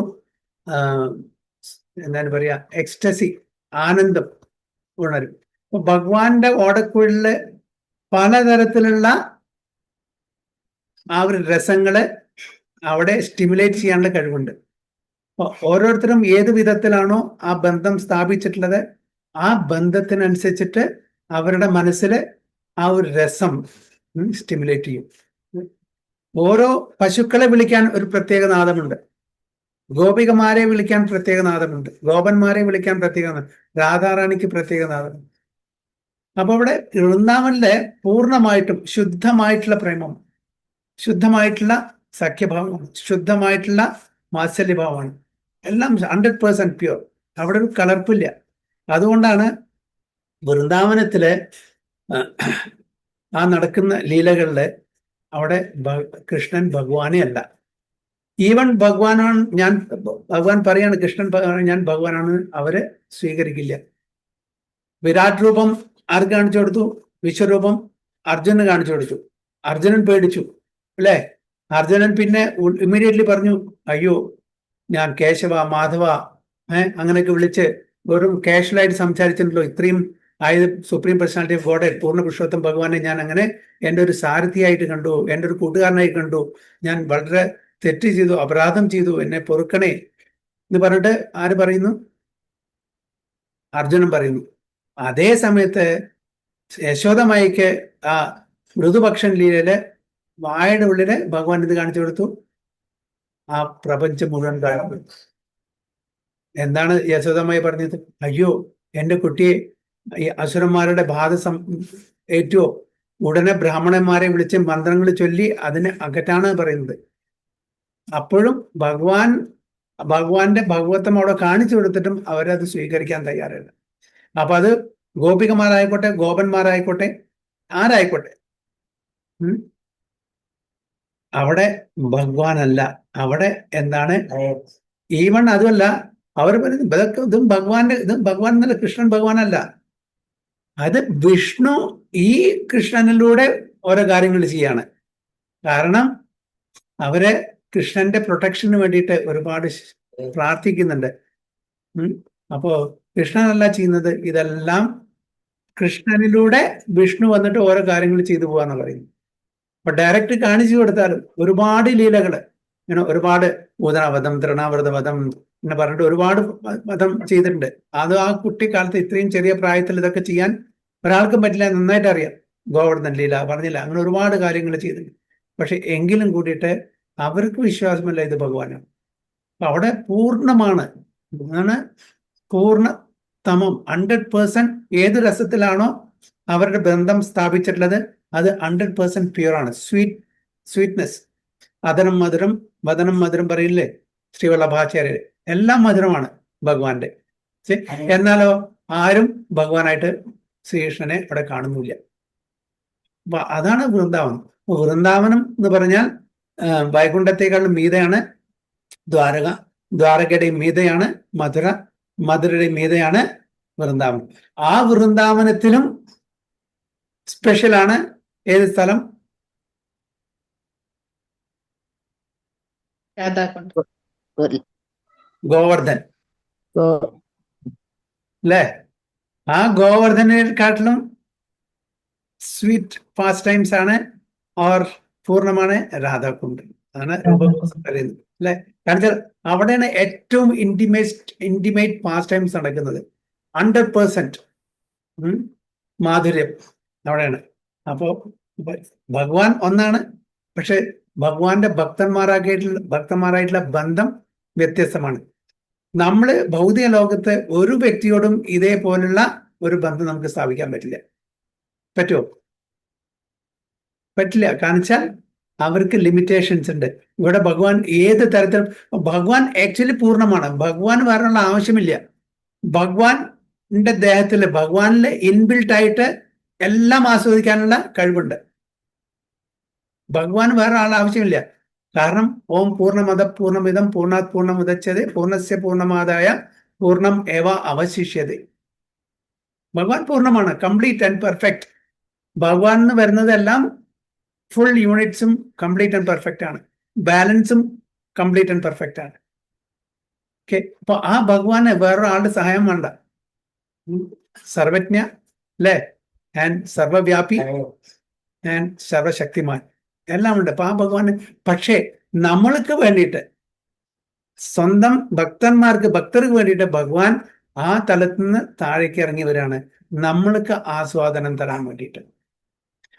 എന്താണ് പറയാ, എക്സ്റ്റസി, ആനന്ദം ഉണരും. അപ്പൊ ഭഗവാന്റെ ഓടക്കുഴലില് പലതരത്തിലുള്ള ആ ഒരു രസങ്ങള് അവിടെ സ്റ്റിമുലേറ്റ് ചെയ്യാനുള്ള കഴിവുണ്ട്. ഓരോരുത്തരും ഏത് വിധത്തിലാണോ ആ ബന്ധം സ്ഥാപിച്ചിട്ടുള്ളത്, ആ ബന്ധത്തിനനുസരിച്ചിട്ട് അവരുടെ മനസ്സിൽ ആ ഒരു രസം സ്റ്റിമുലേറ്റ് ചെയ്യും. ഓരോ പശുക്കളെ വിളിക്കാൻ ഒരു പ്രത്യേക നാദമുണ്ട്, ഗോപികമാരെ വിളിക്കാൻ പ്രത്യേക നാദമുണ്ട്, ഗോപന്മാരെ വിളിക്കാൻ പ്രത്യേക നാദം, രാധാറാണിക്ക് പ്രത്യേക നാദമുണ്ട്. അപ്പൊ ഇവിടെ വൃന്ദാവനിലെ പൂർണ്ണമായിട്ടും ശുദ്ധമായിട്ടുള്ള പ്രേമം, ശുദ്ധമായിട്ടുള്ള സഖ്യഭാവമാണ്, ശുദ്ധമായിട്ടുള്ള വാത്സല്യഭാവമാണ്, എല്ലാം 100% പ്യൂർ. അവിടെ ഒരു കലർപ്പില്ല. അതുകൊണ്ടാണ് വൃന്ദാവനത്തിലെ ആ നടക്കുന്ന ലീലകളില് അവിടെ കൃഷ്ണൻ ഭഗവാനെ അല്ല. ഈവൻ ഭഗവാനാണ് ഭഗവാൻ പറയാണ് കൃഷ്ണൻ ഞാൻ ഭഗവാനാണ്, അവര് സ്വീകരിക്കില്ല. വിരാട് രൂപം ആർക്ക് കാണിച്ചു കൊടുത്തു? വിശ്വരൂപം അർജുനന് കാണിച്ചു കൊടുത്തു. അർജുനൻ പേടിച്ചു അല്ലേ? അർജുനൻ പിന്നെ ഇമ്മീഡിയറ്റ്ലി പറഞ്ഞു, അയ്യോ ഞാൻ കേശവ മാധവ അങ്ങനെയൊക്കെ വിളിച്ച് വെറും കാഷ്വലായിട്ട് സംസാരിച്ചിട്ടുണ്ടല്ലോ, ഇത്രയും ആയത് സുപ്രീം പേഴ്സണാലിറ്റി ഓഫ് ഗോഡ് പൂർണ്ണ പുരുഷോത്തം ഭഗവാനെ ഞാൻ അങ്ങനെ എൻ്റെ ഒരു സാരഥിയായിട്ട് കണ്ടു, എൻ്റെ ഒരു കൂട്ടുകാരനായി കണ്ടു, ഞാൻ വളരെ തെറ്റ് ചെയ്തു, അപരാധം ചെയ്തു, എന്നെ പൊറുക്കണേ എന്ന് പറഞ്ഞിട്ട് ആര് പറയുന്നു? അർജുനൻ പറയുന്നു. അതേ സമയത്ത് യശോദമായിക്ക് ആ മൃദുപക്ഷൻ ലീലയില് വായുടെ ഉള്ളില് ഭഗവാൻ ഇത് കാണിച്ചു കൊടുത്തു, ആ പ്രപഞ്ചം മുഴുവൻ കാണുന്നു. എന്താണ് യശോദമായി പറഞ്ഞത്? അയ്യോ എൻ്റെ കുട്ടിയെ ഈ അസുരന്മാരുടെ ബാധ ഏറ്റുവോ, ഉടനെ ബ്രാഹ്മണന്മാരെ വിളിച്ച് മന്ത്രങ്ങൾ ചൊല്ലി അതിനെ അകറ്റാണ് പറയുന്നത്. അപ്പോഴും ഭഗവാന്റെ ഭഗവത്വം അവിടെ കാണിച്ചു കൊടുത്തിട്ടും അവരത് സ്വീകരിക്കാൻ തയ്യാറല്ല. അപ്പൊ അത് ഗോപികമാരായിക്കോട്ടെ, ഗോപന്മാരായിക്കോട്ടെ, ആരായിക്കോട്ടെ, അവിടെ ഭഗവാനല്ല. അവിടെ എന്താണ്? ഈവൺ അതുമല്ല, അവർ പറയുന്നത് ഇതും ഭഗവാൻ എന്നല്ല, കൃഷ്ണൻ ഭഗവാനല്ല, അത് വിഷ്ണു ഈ കൃഷ്ണനിലൂടെ ഓരോ കാര്യങ്ങൾ ചെയ്യാണ്. കാരണം അവരെ കൃഷ്ണന്റെ പ്രൊട്ടക്ഷന് വേണ്ടിയിട്ട് ഒരുപാട് പ്രാർത്ഥിക്കുന്നുണ്ട്. അപ്പോ കൃഷ്ണനല്ല ചെയ്യുന്നത്, ഇതെല്ലാം കൃഷ്ണനിലൂടെ വിഷ്ണു വന്നിട്ട് ഓരോ കാര്യങ്ങൾ ചെയ്തു പോവാന്ന് പറയുന്നു. അപ്പൊ ഡയറക്റ്റ് കാണിച്ചു കൊടുത്താലും ഒരുപാട് ലീലകള് ഇങ്ങനെ ഒരുപാട് ഊദനവധം, തൃണാവൃതവധം എന്ന് പറഞ്ഞിട്ട് ഒരുപാട് വധം ചെയ്തിട്ടുണ്ട്. അത് ആ കുട്ടിക്കാലത്ത് ഇത്രയും ചെറിയ പ്രായത്തിൽ ഇതൊക്കെ ചെയ്യാൻ ഒരാൾക്കും പറ്റില്ല, നന്നായിട്ട് അറിയാം. ഗോവർദ്ധൻ ലീല പറഞ്ഞില്ല, അങ്ങനെ ഒരുപാട് കാര്യങ്ങൾ ചെയ്തിട്ടുണ്ട്. പക്ഷെ എങ്കിലും കൂടിയിട്ട് അവർക്ക് വിശ്വാസമല്ല ഇത് ഭഗവാനാണ്. അപ്പൊ അവിടെ പൂർണ്ണമാണ്, പൂർണ്ണതമം 100%. ഏത് രസത്തിലാണോ അവരുടെ ബന്ധം സ്ഥാപിച്ചിട്ടുള്ളത് അത് 100% പ്യൂർ ആണ്. സ്വീറ്റ്നെസ്, അതനം മധുരം വദനം മധുരം പറയില്ലേ ശ്രീവല്ലഭാചാര്യര്, എല്ലാം മധുരമാണ് ഭഗവാന്റെ. എന്നാലോ ആരും ഭഗവാനായിട്ട് ശ്രീകൃഷ്ണനെ അവിടെ കാണുന്നില്ല. അപ്പൊ അതാണ് വൃന്ദാവനം. വൃന്ദാവനം എന്ന് പറഞ്ഞാൽ വൈകുണ്ഠത്തെക്കാളും മീതയാണ് ദ്വാരക, ദ്വാരകയുടെയും മീതയാണ് മധുര, മധുരയുടെയും മീതയാണ് വൃന്ദാവനം. ആ വൃന്ദാവനത്തിലും സ്പെഷ്യലാണ് ഏത് സ്ഥലം? ഗോവർദ്ധൻ അല്ലേ? ആ ഗോവർദ്ധനെക്കാട്ടിലും സ്വീറ്റ് പാസ് ടൈംസ് ആണ് ഓർ പൂർണ്ണമാണ് രാധാകുണ്ട്. അതാണ് രൂപകോസം പറയുന്നത് അല്ലെ? കാരണം അവിടെയാണ് ഏറ്റവും ഇന്റിമേറ്റ് പാസ് ടൈംസ് നടക്കുന്നത്. 100% മാധുര്യം അവിടെയാണ്. അപ്പോ ഭഗവാൻ ഒന്നാണ്, പക്ഷെ ഭഗവാന്റെ ഭക്തന്മാരായിട്ടുള്ള ബന്ധം വ്യത്യസ്തമാണ്. നമ്മള് ഭൗതിക ലോകത്ത് ഒരു വ്യക്തിയോടും ഇതേപോലുള്ള ഒരു ബന്ധം നമുക്ക് സ്ഥാപിക്കാൻ പറ്റില്ല. പറ്റുമോ? പറ്റില്ല. കാണിച്ചാൽ അവർക്ക് ലിമിറ്റേഷൻസ് ഉണ്ട്. ഇവിടെ ഭഗവാൻ ഏത് തരത്തിലും, ഭഗവാൻ ആക്ച്വലി പൂർണ്ണമാണ്. ഭഗവാൻ വരാനുള്ള ആവശ്യമില്ല. ഭഗവാന്റെ ദേഹത്തില്, ഭഗവാനില് ഇൻബിൽട്ട് ആയിട്ട് എല്ലാം ആസ്വദിക്കാനുള്ള കഴിവുണ്ട്. ഭഗവാൻ വേറെ ആൾ ആവശ്യമില്ല. കാരണം ഓം പൂർണ്ണമദ പൂർണ്ണമിദം പൂർണ്ണാത് പൂർണ്ണമുദച്യതേ പൂർണ്ണസ്യ പൂർണ്ണമാദായ പൂർണ്ണം ഏവ അവശിഷ്യതേ. ഭഗവാൻ പൂർണ്ണമാണ്, കംപ്ലീറ്റ് ആൻഡ് പെർഫെക്റ്റ്. ഭഗവാൻ എന്ന് വരുന്നതെല്ലാം ഫുൾ യൂണിറ്റ്സും കംപ്ലീറ്റ് ആൻഡ് പെർഫെക്റ്റ് ആണ്. ബാലൻസും കംപ്ലീറ്റ് ആൻഡ് പെർഫെക്റ്റ് ആണ്. ഓക്കെ, അപ്പൊ ആ ഭഗവാന് വേറൊരാളുടെ സഹായം വേണ്ട. സർവജ്ഞ അല്ലേ, ആൻഡ് സർവവ്യാപി ആൻഡ് സർവശക്തിമാൻ എല്ലാം ഉണ്ട്. അപ്പൊ ആ ഭഗവാന്, പക്ഷേ നമ്മൾക്ക് വേണ്ടിയിട്ട് സ്വന്തം ഭക്തർക്ക് വേണ്ടിയിട്ട് ഭഗവാൻ ആ തലത്തിൽ നിന്ന് താഴേക്ക് ഇറങ്ങി വരികയാണ് നമ്മൾക്ക് ആസ്വാദനം തരാൻ വേണ്ടിയിട്ട്.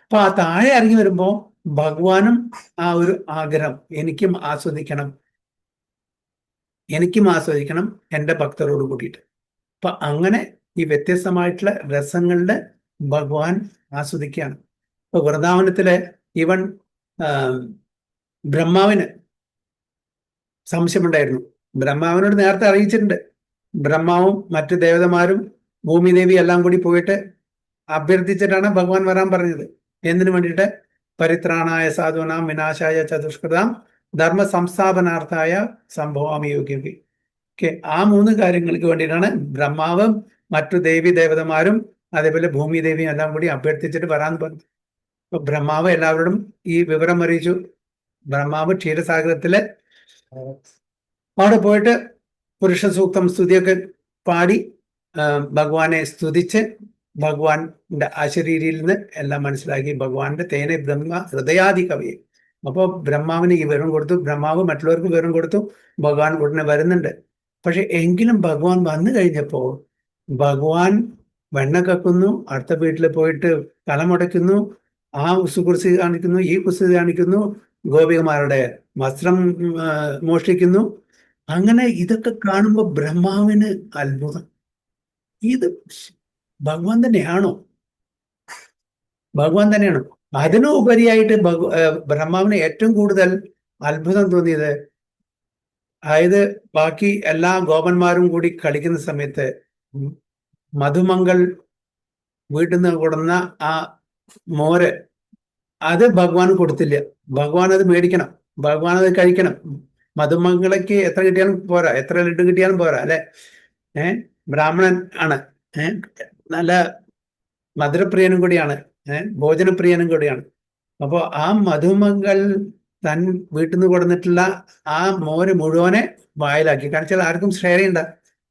അപ്പൊ ആ താഴെ ഇറങ്ങി വരുമ്പോ ഭഗവാനും ആ ഒരു ആഗ്രഹം എനിക്കും ആസ്വദിക്കണം എൻ്റെ ഭക്തരോട് കൂടിയിട്ട്. അപ്പൊ അങ്ങനെ ഈ വ്യത്യസ്തമായിട്ടുള്ള രസങ്ങളില് ഭഗവാൻ ആസ്വദിക്കുകയാണ്. ഇപ്പൊ വൃന്ദാവനത്തിലെ ഈവൻ ബ്രഹ്മാവിന് സംശയമുണ്ടായിരുന്നു. ബ്രഹ്മാവിനോട് നേരത്തെ അറിയിച്ചിട്ടുണ്ട്. ബ്രഹ്മാവും മറ്റു ദേവതമാരും ഭൂമിദേവി എല്ലാം കൂടി പോയിട്ട് അഭ്യർത്ഥിച്ചിട്ടാണ് ഭഗവാൻ വരാൻ പറഞ്ഞത്. എന്തിനു വേണ്ടിയിട്ട്? പരിത്രാണായ സാധൂനാം വിനാശായ ചതുഷ്കൃതാം ധർമ്മ സംസ്ഥാപനാർത്ഥായ സംഭവാമി യോഗ്യവി. ആ 3 കാര്യങ്ങൾക്ക് വേണ്ടിയിട്ടാണ് ബ്രഹ്മാവും മറ്റു ദേവതമാരും അതേപോലെ ഭൂമിദേവിയും എല്ലാം കൂടി അഭ്യർത്ഥിച്ചിട്ട് വരാൻ പറഞ്ഞു. അപ്പൊ ബ്രഹ്മാവ് എല്ലാവരോടും ഈ വിവരം അറിയിച്ചു. ബ്രഹ്മാവ് ക്ഷീരസാഗരത്തില് അവിടെ പോയിട്ട് പുരുഷ സൂക്തം സ്തുതിയൊക്കെ പാടി ഭഗവാനെ സ്തുതിച്ച് ഭഗവാന്റെ അശരീരിയിൽ നിന്ന് എല്ലാം മനസ്സിലാക്കി. ഭഗവാന്റെ തേനെ ബ്രഹ്മ ഹൃദയാദി കവിയെ. അപ്പോൾ ബ്രഹ്മാവിന് ഈ വിവരം കൊടുത്തു. ബ്രഹ്മാവ് മറ്റുള്ളവർക്ക് വിവരം കൊടുത്തു. ഭഗവാൻ ഉടനെ വരുന്നുണ്ട്. പക്ഷെ എങ്കിലും ഭഗവാൻ വന്നു കഴിഞ്ഞപ്പോൾ ഭഗവാൻ വെണ്ണ കക്കുന്നു, അടുത്ത വീട്ടിൽ പോയിട്ട് കലമുടയ്ക്കുന്നു, ആ കുസൃതി കാണിക്കുന്നു, ഈ കുസൃതി കാണിക്കുന്നു, ഗോപികമാരുടെ വസ്ത്രം മോഷ്ടിക്കുന്നു. അങ്ങനെ ഇതൊക്കെ കാണുമ്പോൾ ബ്രഹ്മാവിന് അത്ഭുതം. ഇത് ഭഗവാൻ തന്നെയാണോ? ഭഗവാൻ തന്നെയാണോ? അതിനും ഉപരിയായിട്ട് ബ്രഹ്മാവിന് ഏറ്റവും കൂടുതൽ അത്ഭുതം തോന്നിയത്, അതായത് ബാക്കി എല്ലാ ഗോപന്മാരും കൂടി കളിക്കുന്ന സമയത്ത് മധുമംഗൾ വീട്ടിൽ നിന്ന് കൊടുന്ന ആ മോര് അത് ഭഗവാൻ കൊടുത്തില്ല. ഭഗവാൻ അത് മേടിക്കണം, ഭഗവാൻ അത് കഴിക്കണം. മധുമംഗളയ്ക്ക് എത്ര കിട്ടിയാലും പോരാ, എത്ര ലഡ്ഡു കിട്ടിയാലും പോരാ അല്ലെ. ബ്രാഹ്മണൻ ആണ്, നല്ല മധുരപ്രിയനും കൂടിയാണ്, ഭോജനപ്രിയനും കൂടിയാണ്. അപ്പോ ആ മധുമംഗൾ തൻ വീട്ടിൽ നിന്ന് കൊടുത്തിട്ടുള്ള ആ മോര് മുഴുവനെ വായിലാക്കി. കാണിച്ചാൽ ആർക്കും ഷെയർ ചെയ്യണ്ട,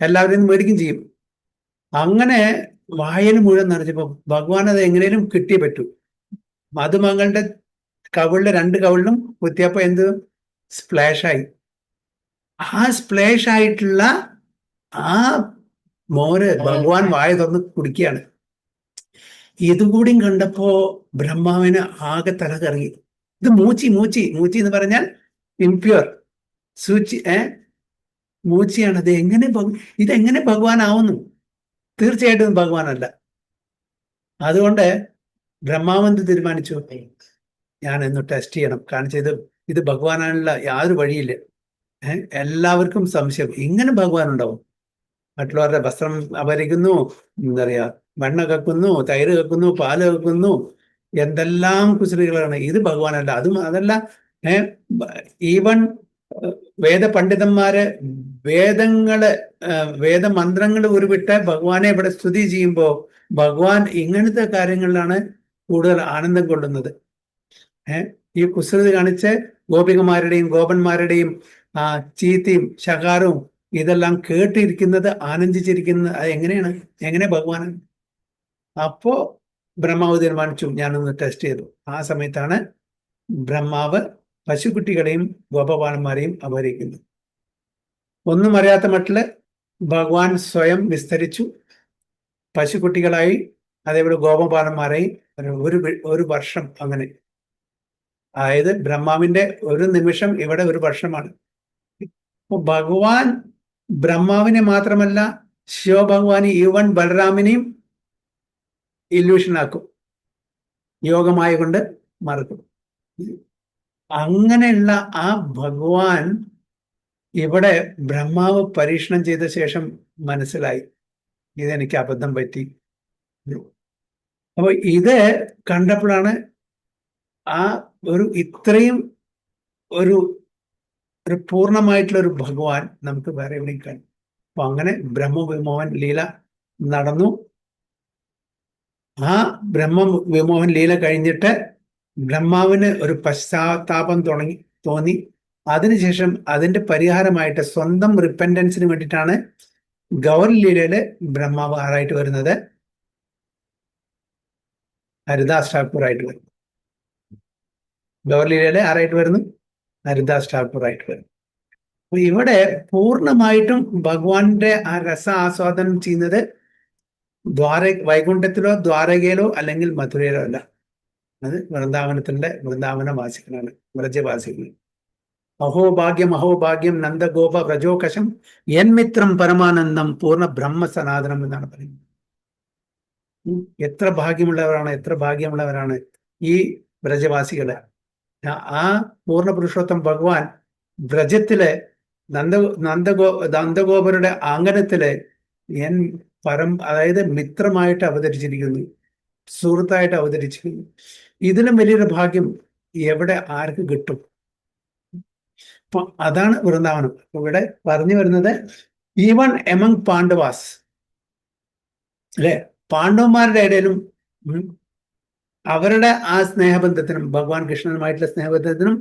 എല്ലാവരും മേടിക്കും ചെയ്യും. അങ്ങനെ വായന മുഴുവൻ നിറച്ചപ്പോ ഭഗവാൻ അത് എങ്ങനെയും കിട്ടിയേ പറ്റൂ. മധുമംഗളുടെ കവിളിലെ 2 കവിളിലും കുത്തിയപ്പോ എന്ത് സ്പ്ലാഷായി. ആ സ്പ്ലാഷ് ആയിട്ടുള്ള ആ മോര് ഭഗവാൻ വായ തുറന്ന് കുടിക്കുകയാണ്. ഇതും കൂടിയും കണ്ടപ്പോ ബ്രഹ്മാവിന് ആകെ തല കറങ്ങി. ഇത് മൂച്ചി എന്ന് പറഞ്ഞാൽ ഇംപ്യൂർ സൂചി, മൂച്ചിയാണ്. ഇതെങ്ങനെ ഭഗവാൻ ആവുന്നു? തീർച്ചയായിട്ടും ഭഗവാനല്ല. അതുകൊണ്ട് ബ്രഹ്മാവന്ത് തീരുമാനിച്ചു, ഞാൻ ഒന്ന് ടെസ്റ്റ് ചെയ്യണം. കാണിച്ചത് ഇത് ഭഗവാനാണുള്ള യാതൊരു വഴിയില്ല. എല്ലാവർക്കും സംശയം, ഇങ്ങനെ ഭഗവാൻ ഉണ്ടാവും? മറ്റുള്ളവരുടെ വസ്ത്രം അപഹരിക്കുന്നു, എന്താ പറയാ, വെണ്ണ കക്കുന്നു, തൈര് കക്കുന്നു, പാല് കക്കുന്നു, എന്തെല്ലാം കുസൃതികളാണ്. ഇത് ഭഗവാനല്ല. അതല്ല, ഈവൻ വേദപണ്ഡിതന്മാര് വേദമന്ത്രങ്ങൾ ഉരുവിട്ട് ഭഗവാനെ ഇവിടെ സ്തുതി ചെയ്യുമ്പോ ഭഗവാൻ ഇങ്ങനത്തെ കാര്യങ്ങളിലാണ് കൂടുതൽ ആനന്ദം കൊള്ളുന്നത്. ഈ കുസൃതി കാണിച്ച് ഗോപികമാരുടെയും ഗോപന്മാരുടെയും ചീത്തയും ശകാരവും ഇതെല്ലാം കേട്ടിരിക്കുന്നത്, ആനന്ദിച്ചിരിക്കുന്നത് അത് എങ്ങനെ ഭഗവാനാണ്? അപ്പോ ബ്രഹ്മാവ് തീരുമാനിച്ചു, ഞാനൊന്ന് ടെസ്റ്റ് ചെയ്തു. ആ സമയത്താണ് ബ്രഹ്മാവ് പശുക്കുട്ടികളെയും ഗോപബാലന്മാരെയും അപഹരിക്കുന്നത്. ഒന്നും അറിയാത്ത മട്ടില് ഭഗവാൻ സ്വയം വിസ്തരിച്ചു. പശുക്കുട്ടികളായി അതേപോലെ ഗോപബാലന്മാരായി ഒരു വർഷം അങ്ങനെ. അതായത് ബ്രഹ്മാവിന്റെ ഒരു നിമിഷം ഇവിടെ ഒരു വർഷമാണ്. അപ്പൊ ഭഗവാൻ ബ്രഹ്മാവിനെ മാത്രമല്ല, ശിവഭഗവാനെ ഈവൻ ബലരാമിനെയും ഇല്യൂഷനാക്കും, യോഗമായ കൊണ്ട് മറക്കും. അങ്ങനെയുള്ള ആ ഭഗവാൻ ഇവിടെ ബ്രഹ്മാവ് പരീക്ഷണം ചെയ്ത ശേഷം മനസ്സിലായി, ഇതെനിക്ക് അബദ്ധം പറ്റി. അപ്പൊ ഇത് കണ്ടപ്പോഴാണ് ആ ഇത്രയും ഒരു പൂർണ്ണമായിട്ടുള്ള ഒരു ഭഗവാൻ നമുക്ക് വേറെ എവിടെയും കാണും. അപ്പൊ അങ്ങനെ ബ്രഹ്മവിമോഹൻ ലീല നടന്നു. ആ ബ്രഹ്മവിമോഹൻ ലീല കഴിഞ്ഞിട്ട് ബ്രഹ്മാവിന് ഒരു പശ്ചാത്താപം തോന്നി. അതിനുശേഷം അതിന്റെ പരിഹാരമായിട്ട് സ്വന്തം റിപ്പൻഡൻസിന് വേണ്ടിയിട്ടാണ് ഗൗരി ലീലയില് ബ്രഹ്മാവ് ആരായിട്ട് വരുന്നത്? ഹരിദാസ് ഠാക്കൂർ ആയിട്ട് വരുന്നു. ഗൗരി ലീലയില് ആരായിട്ട് വരുന്നു? ഹരിദാസ് ഠാക്കൂർ ആയിട്ട് വരുന്നു. അപ്പൊ ഇവിടെ പൂർണ്ണമായിട്ടും ഭഗവാന്റെ ആ രസ ആസ്വാദനം ചെയ്യുന്നത് വൈകുണ്ഠത്തിലോ ദ്വാരകയിലോ അല്ലെങ്കിൽ മധുരയിലോ അല്ല. അത് വൃന്ദാവനവാസികളാണ്, വ്രജവാസികൾ. അഹോഭാഗ്യം നന്ദഗോപ വ്രജോകശം യന്മിത്രം പരമാനന്ദം പൂർണ്ണ ബ്രഹ്മ സനാതനം എന്നാണ് പറയുന്നത്. എത്ര ഭാഗ്യമുള്ളവരാണ് ഈ വ്രജവാസികള്. ആ പൂർണ്ണ പുരുഷോത്തം ഭഗവാൻ വ്രജത്തിലെ നന്ദഗോപരുടെ ആംഗനത്തില് അതായത് മിത്രമായിട്ട് അവതരിച്ചിരിക്കുന്നു, സുഹൃത്തായിട്ട് അവതരിച്ചിരിക്കുന്നു. ഇതിലും വലിയൊരു ഭാഗ്യം എവിടെ ആർക്ക് കിട്ടും? അപ്പൊ അതാണ് വൃന്ദാവനം. ഇവിടെ പറഞ്ഞു വരുന്നത് ഈവൺ എമംഗ് പാണ്ഡവാസ്, അല്ലെ, പാണ്ഡവന്മാരുടെ ഇടയിലും അവരുടെ ആ സ്നേഹബന്ധത്തിനും ഭഗവാൻ കൃഷ്ണനുമായിട്ടുള്ള സ്നേഹബന്ധത്തിനും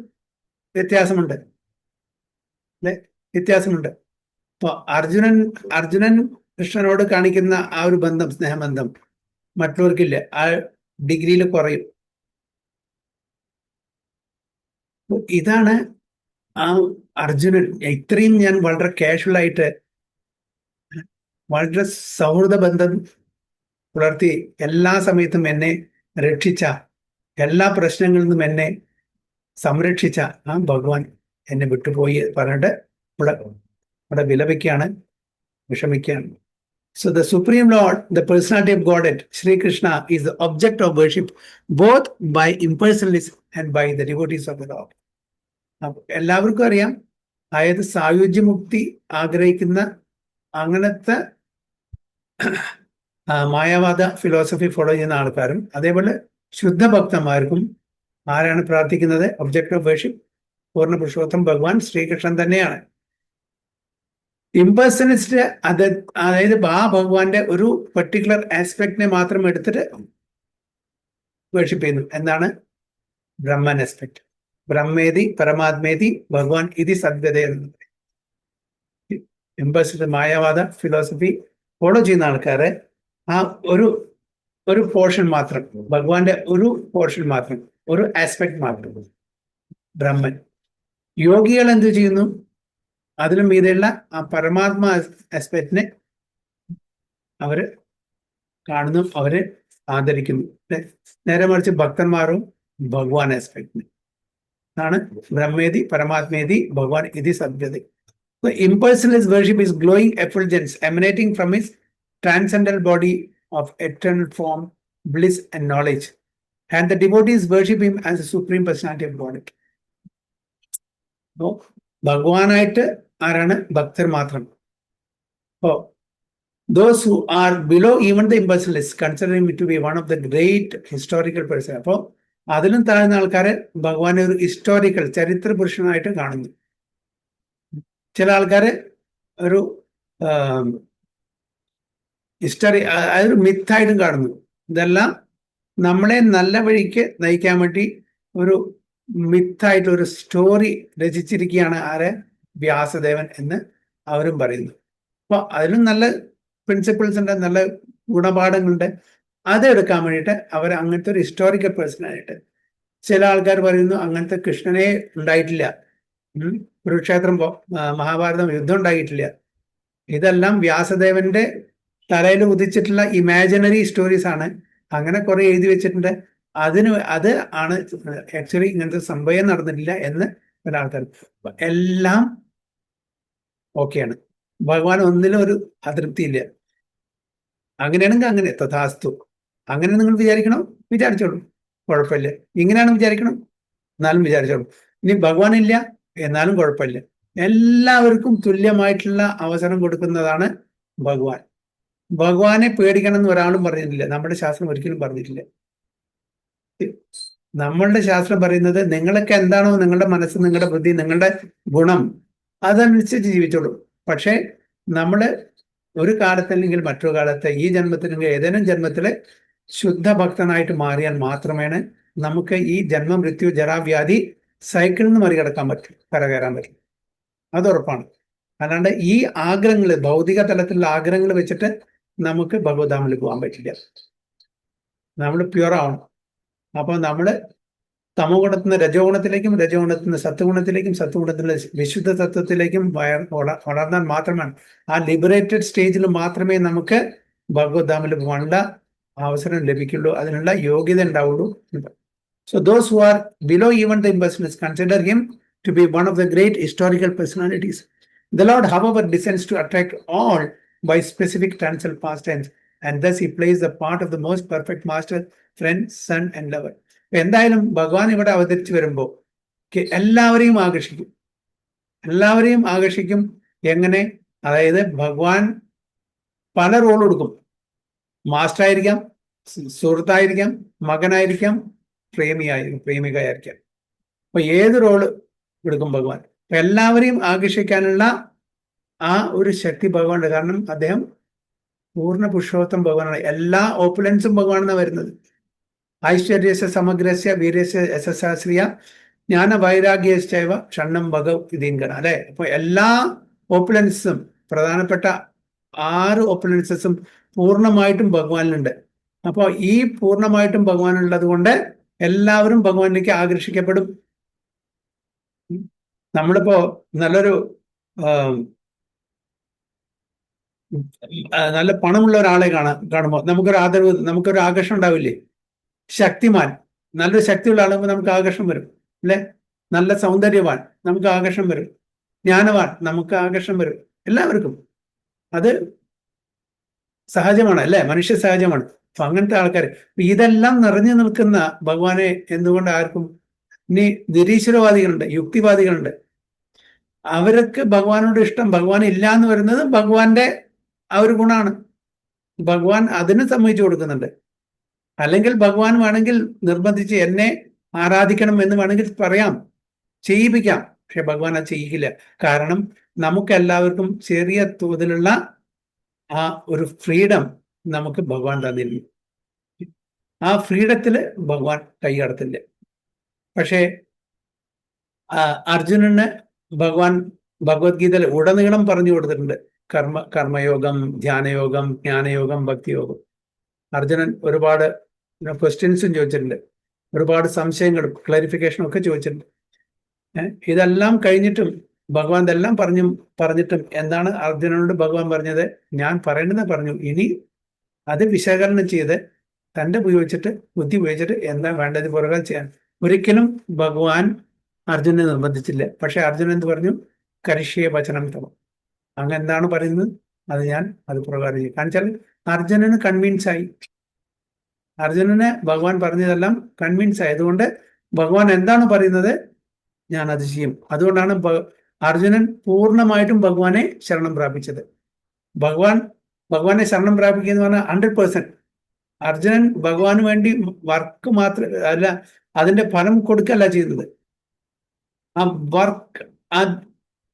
വ്യത്യാസമുണ്ട്, അല്ലെ, വ്യത്യാസമുണ്ട്. അപ്പൊ അർജുനൻ കൃഷ്ണനോട് കാണിക്കുന്ന ആ ഒരു ബന്ധം, സ്നേഹബന്ധം മറ്റുള്ളവർക്കില്ല, ആ ഡിഗ്രിയിൽ കുറയും. ഇതാണ് ആ അർജുനൻ. ഇത്രയും ഞാൻ വളരെ കാഷ്വൽ ആയിട്ട് വളരെ സൗഹൃദ ബന്ധം പുലർത്തി എല്ലാ സമയത്തും എന്നെ രക്ഷിച്ച, എല്ലാ പ്രശ്നങ്ങളിൽ നിന്നും എന്നെ സംരക്ഷിച്ച ആ ഭഗവാൻ എന്നെ വിട്ടുപോയി പറഞ്ഞിട്ട് ഇവിടെ വിലപിക്കുകയാണ്, വിഷമിക്കുകയാണ്. So the Supreme Lord, the personality of Godhead, Sri Krishna, is the object of worship both by impersonalists and by the devotees of the Lord. എല്ലാവർക്കും അറിയാം, അതായത് സായുജ്യമുക്തി ആഗ്രഹിക്കുന്ന അങ്ങനത്തെ മായാവാദ ഫിലോസഫി ഫോളോ ചെയ്യുന്ന ആൾക്കാരും അതേപോലെ ശുദ്ധഭക്തന്മാർക്കും ആരാണ് പ്രാർത്ഥിക്കുന്നത്? ഒബ്ജക്ട് ഓഫ് വർഷിപ്പ് പൂർണ്ണ പുരുഷോത്തം ഭഗവാൻ ശ്രീകൃഷ്ണൻ തന്നെയാണ്. ഇംപേഴ്സണിസ്റ്റ് അതായത് ആ ഭഗവാന്റെ ഒരു പെർട്ടിക്കുലർ ആസ്പെക്ടിനെ മാത്രം എടുത്തിട്ട് വേർഷിപ്പ് ചെയ്യുന്നു. എന്താണ്? ബ്രഹ്മൻ ആസ്പെക്ട്. ബ്രഹ്മേതി പരമാത്മേതി ഭഗവാൻ ഇതി സദ്ഗത എന്ന് പറയും. ഇംപേഴ്സണിസ്റ്റ് മായാവാദ ഫിലോസഫി ഫോളോ ചെയ്യുന്ന ആൾക്കാരെ ആ ഒരു പോർഷൻ മാത്രം, ഭഗവാന്റെ ഒരു പോർഷൻ മാത്രം, ഒരു ആസ്പെക്ട് മാത്രം ബ്രഹ്മൻ. യോഗികൾ എന്ത് ചെയ്യുന്നു? അതിലും മീതെയുള്ള ആ പരമാത്മ ആസ്പെക്റ്റിനെ അവര് കാണുന്നു, അവര് ആദരിക്കുന്നു. നേരെ മറിച്ച് ഭക്തന്മാരും ഭഗവാൻ ആസ്പെക്റ്റിനെ ആണ് ബ്രഹ്മേതി പരമാത്മേതി ഭഗവാൻ ഇതി Sadgati. Impersonalist worship is glowing effulgence emanating from his transcendental body of eternal form, bliss and knowledge, and the devotees worship him as the supreme personality of Godhead. ഭഗവാനായിട്ട് ആരാണ്? ഭക്തർ മാത്രം. Those who are below even the impersonalists consider him to be one of the great historical person. അപ്പോ അതിലും താഴ്ന്ന ആൾക്കാരെ ഭഗവാനെ ഒരു ഹിസ്റ്റോറിക്കൽ ചരിത്ര പുരുഷനായിട്ട് കാണുന്നു. ചില ആൾക്കാര് ഒരു ഹിസ്റ്ററി, അതൊരു മിത്തായിട്ടും കാണുന്നു. ഇതെല്ലാം നമ്മളെ നല്ല വഴിക്ക് നയിക്കാൻ വേണ്ടി ഒരു മിത്തായിട്ട് ഒരു സ്റ്റോറി രചിച്ചിരിക്കുകയാണ് ആരെ? വ്യാസദേവൻ എന്ന് അവരും പറയുന്നു. അപ്പൊ അതിലും നല്ല പ്രിൻസിപ്പിൾസ് ഉണ്ട്, നല്ല ഗുണപാഠങ്ങളുണ്ട്. അതെടുക്കാൻ വേണ്ടിയിട്ട് അവർ അങ്ങനത്തെ ഒരു ഹിസ്റ്റോറിക്കൽ പേഴ്സണായിട്ട്. ചില ആൾക്കാർ പറയുന്നു അങ്ങനത്തെ കൃഷ്ണനെ ഉണ്ടായിട്ടില്ല, കുരുക്ഷേത്രം മഹാഭാരതം യുദ്ധം ഉണ്ടായിട്ടില്ല. ഇതെല്ലാം വ്യാസദേവന്റെ തലയിൽ ഉദിച്ചിട്ടുള്ള ഇമാജിനറി സ്റ്റോറീസ് ആണ്. അങ്ങനെ കുറെ എഴുതി വെച്ചിട്ടുണ്ട്. അത് ആണ് ആക്ച്വലി ഇങ്ങനത്തെ സംഭവം നടന്നിട്ടില്ല എന്ന് ഒരാൾക്കാർ. എല്ലാം ഓക്കെയാണ്. ഭഗവാൻ ഒന്നിലും ഒരു അതൃപ്തിയില്ല. അങ്ങനെയാണെങ്കിൽ അങ്ങനെ തഥാസ്തു, അങ്ങനെ നിങ്ങൾ വിചാരിച്ചോളൂ, കുഴപ്പമില്ല. ഇങ്ങനെയാണ് വിചാരിക്കണം, എന്നാലും വിചാരിച്ചോളൂ. ഇനി ഭഗവാൻ ഇല്ല എന്നാലും കുഴപ്പമില്ല. എല്ലാവർക്കും തുല്യമായിട്ടുള്ള അവസരം കൊടുക്കുന്നതാണ് ഭഗവാൻ. ഭഗവാനെ പേടിക്കണം എന്ന് ഒരാളും പറഞ്ഞിട്ടില്ല. നമ്മുടെ ശാസ്ത്രം ഒരിക്കലും പറഞ്ഞിട്ടില്ല. നമ്മളുടെ ശാസ്ത്രം പറയുന്നത് നിങ്ങൾക്ക് എന്താണോ നിങ്ങളുടെ മനസ്സ്, നിങ്ങളുടെ ബുദ്ധി, നിങ്ങളുടെ ഗുണം, അതനുസരിച്ച് ജീവിച്ചോളൂ. പക്ഷെ നമ്മള് ഒരു കാലത്തല്ലെങ്കിൽ മറ്റൊരു കാലത്ത്, ഈ ജന്മത്തിലെങ്കിൽ ഏതെങ്കിലും ജന്മത്തില് ശുദ്ധഭക്തനായിട്ട് മാറിയാൽ മാത്രമേ നമുക്ക് ഈ ജന്മ മൃത്യു ജരാവ്യാധി സൈക്കിളിൽ നിന്ന് മറികടക്കാൻ പറ്റും, കരകയറാൻ പറ്റും. അത് ഉറപ്പാണ്. അല്ലാണ്ട് ഈ ആഗ്രഹങ്ങൾ, ഭൗതിക തലത്തിലുള്ള ആഗ്രഹങ്ങൾ വെച്ചിട്ട് നമുക്ക് ഭഗവത്ധാമിൽ പോകാൻ പറ്റില്ല. നമ്മൾ പ്യുവർ ആവണം. അപ്പൊ നമ്മള് തമോ ഗുണത്തിൽ നിന്ന് രജോ ഗുണത്തിലേക്കും, രജോ ഗുണത്തിൽ നിന്ന് സത്വഗുണത്തിലേക്കും, സത്വഗുണത്തിൽ വിശുദ്ധ തത്വത്തിലേക്കും വളർന്നാൽ മാത്രമാണ് ആ ലിബറേറ്റഡ് സ്റ്റേജിൽ മാത്രമേ നമുക്ക് ഭഗവത്ധാമിൽ പോകാനുള്ള അവസരം ലഭിക്കുള്ളൂ, അതിനുള്ള യോഗ്യത ഉണ്ടാവുള്ളൂ. So those who are below even the imbeciles consider him to be one of the great historical personalities. The Lord, however, descends to attract all by specific transcendental pastimes, and thus he plays the part of the most perfect master, friend, son, and lover. എന്തായാലും ഭഗവാൻ ഇവിടെ അവതരിച്ചു വരുമ്പോൾ എല്ലാവരെയും ആകർഷിക്കും, എല്ലാവരെയും ആകർഷിക്കും. എങ്ങനെ? അതായത് ഭഗവാൻ പല റോൾ കൊടുക്കും. മാസ്റ്റർ ആയിരിക്കാം, സുഹൃത്തായിരിക്കാം, മകനായിരിക്കാം, പ്രേമികയായിരിക്കാം. അപ്പൊ ഏത് റോള് എടുക്കും ഭഗവാൻ? അപ്പൊ എല്ലാവരെയും ആകർഷിക്കാനുള്ള ആ ഒരു ശക്തി ഭഗവാനുണ്ട്. കാരണം അദ്ദേഹം പൂർണ്ണ പുരുഷോത്തം ഭഗവാനാണ്. എല്ലാ ഓപ്പുലൻസും ഭഗവാനാണ് വരുന്നത്. ഐശ്വര്യസ്യ സമഗ്രസ്യ വീര്യസ്യ യശസ്സാശ്രിയ ജ്ഞാന വൈരാഗ്യശ്ചൈവ ഷണ്ണം ഭഗവദ്ഗീത അല്ലെ. അപ്പൊ എല്ലാ ഓപ്പുലൻസും, പ്രധാനപ്പെട്ട 6 ഓപ്പുലൻസസും പൂർണ്ണമായിട്ടും ഭഗവാനിലുണ്ട്. അപ്പോൾ ഈ പൂർണ്ണമായിട്ടും ഭഗവാനുള്ളത് കൊണ്ട് എല്ലാവരും ഭഗവാനിലേക്ക് ആകർഷിക്കപ്പെടും. നമ്മളിപ്പോ നല്ലൊരു നല്ല പണമുള്ള ഒരാളെ കാണുമ്പോൾ നമുക്കൊരു ആദരവ്, നമുക്കൊരു ആകർഷണം ഉണ്ടാവില്ലേ? ശക്തിമാൻ, നല്ലൊരു ശക്തിയുള്ള ആളുമ്പോൾ നമുക്ക് ആകർഷണം വരും അല്ലെ. നല്ല സൗന്ദര്യവാൻ, നമുക്ക് ആകർഷണം വരും. ജ്ഞാനവാൻ, നമുക്ക് ആകർഷണം വരും. എല്ലാവർക്കും അത് സഹജമാണ് അല്ലെ, മനുഷ്യ സഹജമാണ്. അപ്പൊ അങ്ങനത്തെ ആൾക്കാർ, ഇതെല്ലാം നിറഞ്ഞു നിൽക്കുന്ന ഭഗവാനെ എന്തുകൊണ്ട് ആർക്കും? ഇനി നിരീശ്വരവാദികളുണ്ട്, യുക്തിവാദികളുണ്ട്. അവർക്ക് ഭഗവാനോട് ഇഷ്ടം, ഭഗവാൻ ഇല്ല എന്ന് വരുന്നത് ഭഗവാന്റെ ആ ഒരു ഗുണമാണ്. ഭഗവാൻ അതിന് സമ്മതിച്ചു കൊടുക്കുന്നുണ്ട്. അല്ലെങ്കിൽ ഭഗവാൻ വേണമെങ്കിൽ നിർബന്ധിച്ച് എന്നെ ആരാധിക്കണം എന്ന് വേണമെങ്കിൽ പറയാം, ചെയ്യിപ്പിക്കാം. പക്ഷെ ഭഗവാൻ അത് ചെയ്യിക്കില്ല. കാരണം നമുക്ക് എല്ലാവർക്കും ചെറിയ തോതിലുള്ള ആ ഒരു ഫ്രീഡം നമുക്ക് ഭഗവാൻ തന്നിരുന്നു. ആ ഫ്രീഡത്തില് ഭഗവാൻ കൈകടത്തില്ല. പക്ഷേ അർജുനന് ഭഗവാൻ ഭഗവത്ഗീതയിൽ ഉടനീളം പറഞ്ഞു കൊടുത്തിട്ടുണ്ട് കർമ്മയോഗം, ധ്യാനയോഗം, ജ്ഞാനയോഗം, ഭക്തിയോഗം. അർജുനൻ ഒരുപാട് ക്വസ്റ്റ്യൻസും ചോദിച്ചിട്ടുണ്ട്, ഒരുപാട് സംശയങ്ങളും ക്ലാരിഫിക്കേഷനും ഒക്കെ ചോദിച്ചിട്ടുണ്ട്. ഇതെല്ലാം കഴിഞ്ഞിട്ടും ഭഗവാൻ ഇതെല്ലാം പറഞ്ഞിട്ടും എന്താണ് അർജുനനോട് ഭഗവാൻ പറഞ്ഞത്? ഞാൻ പറയേണ്ടത് പറഞ്ഞു, ഇനി അത് വിശകലനം ചെയ്ത് തൻ്റെ ബുദ്ധി ഉപയോഗിച്ചിട്ട് എന്താ വേണ്ടത് പുറകെ ചെയ്യാൻ. ഒരിക്കലും ഭഗവാൻ അർജുനെ നിർബന്ധിച്ചില്ല. പക്ഷെ അർജുനൻ എന്ത് പറഞ്ഞു? കരിഷ്യേ വചനം തമം. അങ്ങ് എന്താണ് പറയുന്നത് അത് ഞാൻ അത് പ്രകാരം ചെയ്യും. കാരണം വെച്ചാൽ അർജുനന് കൺവിൻസ് ആയി. അർജുനന് ഭഗവാൻ പറഞ്ഞതെല്ലാം കൺവിൻസ് ആയതുകൊണ്ട് ഭഗവാൻ എന്താണ് പറയുന്നത് ഞാൻ അത് ചെയ്യും. അതുകൊണ്ടാണ് അർജുനൻ പൂർണ്ണമായിട്ടും ഭഗവാനെ ശരണം പ്രാപിച്ചത്. ഭഗവാനെ ശരണം പ്രാപിക്കുക എന്ന് പറഞ്ഞാൽ 100%. അർജുനൻ ഭഗവാന് വേണ്ടി വർക്ക് മാത്രം അല്ല, അതിന്റെ ഫലം കൊടുക്കല്ല ചെയ്യുന്നത്. ആ വർക്ക്, ആ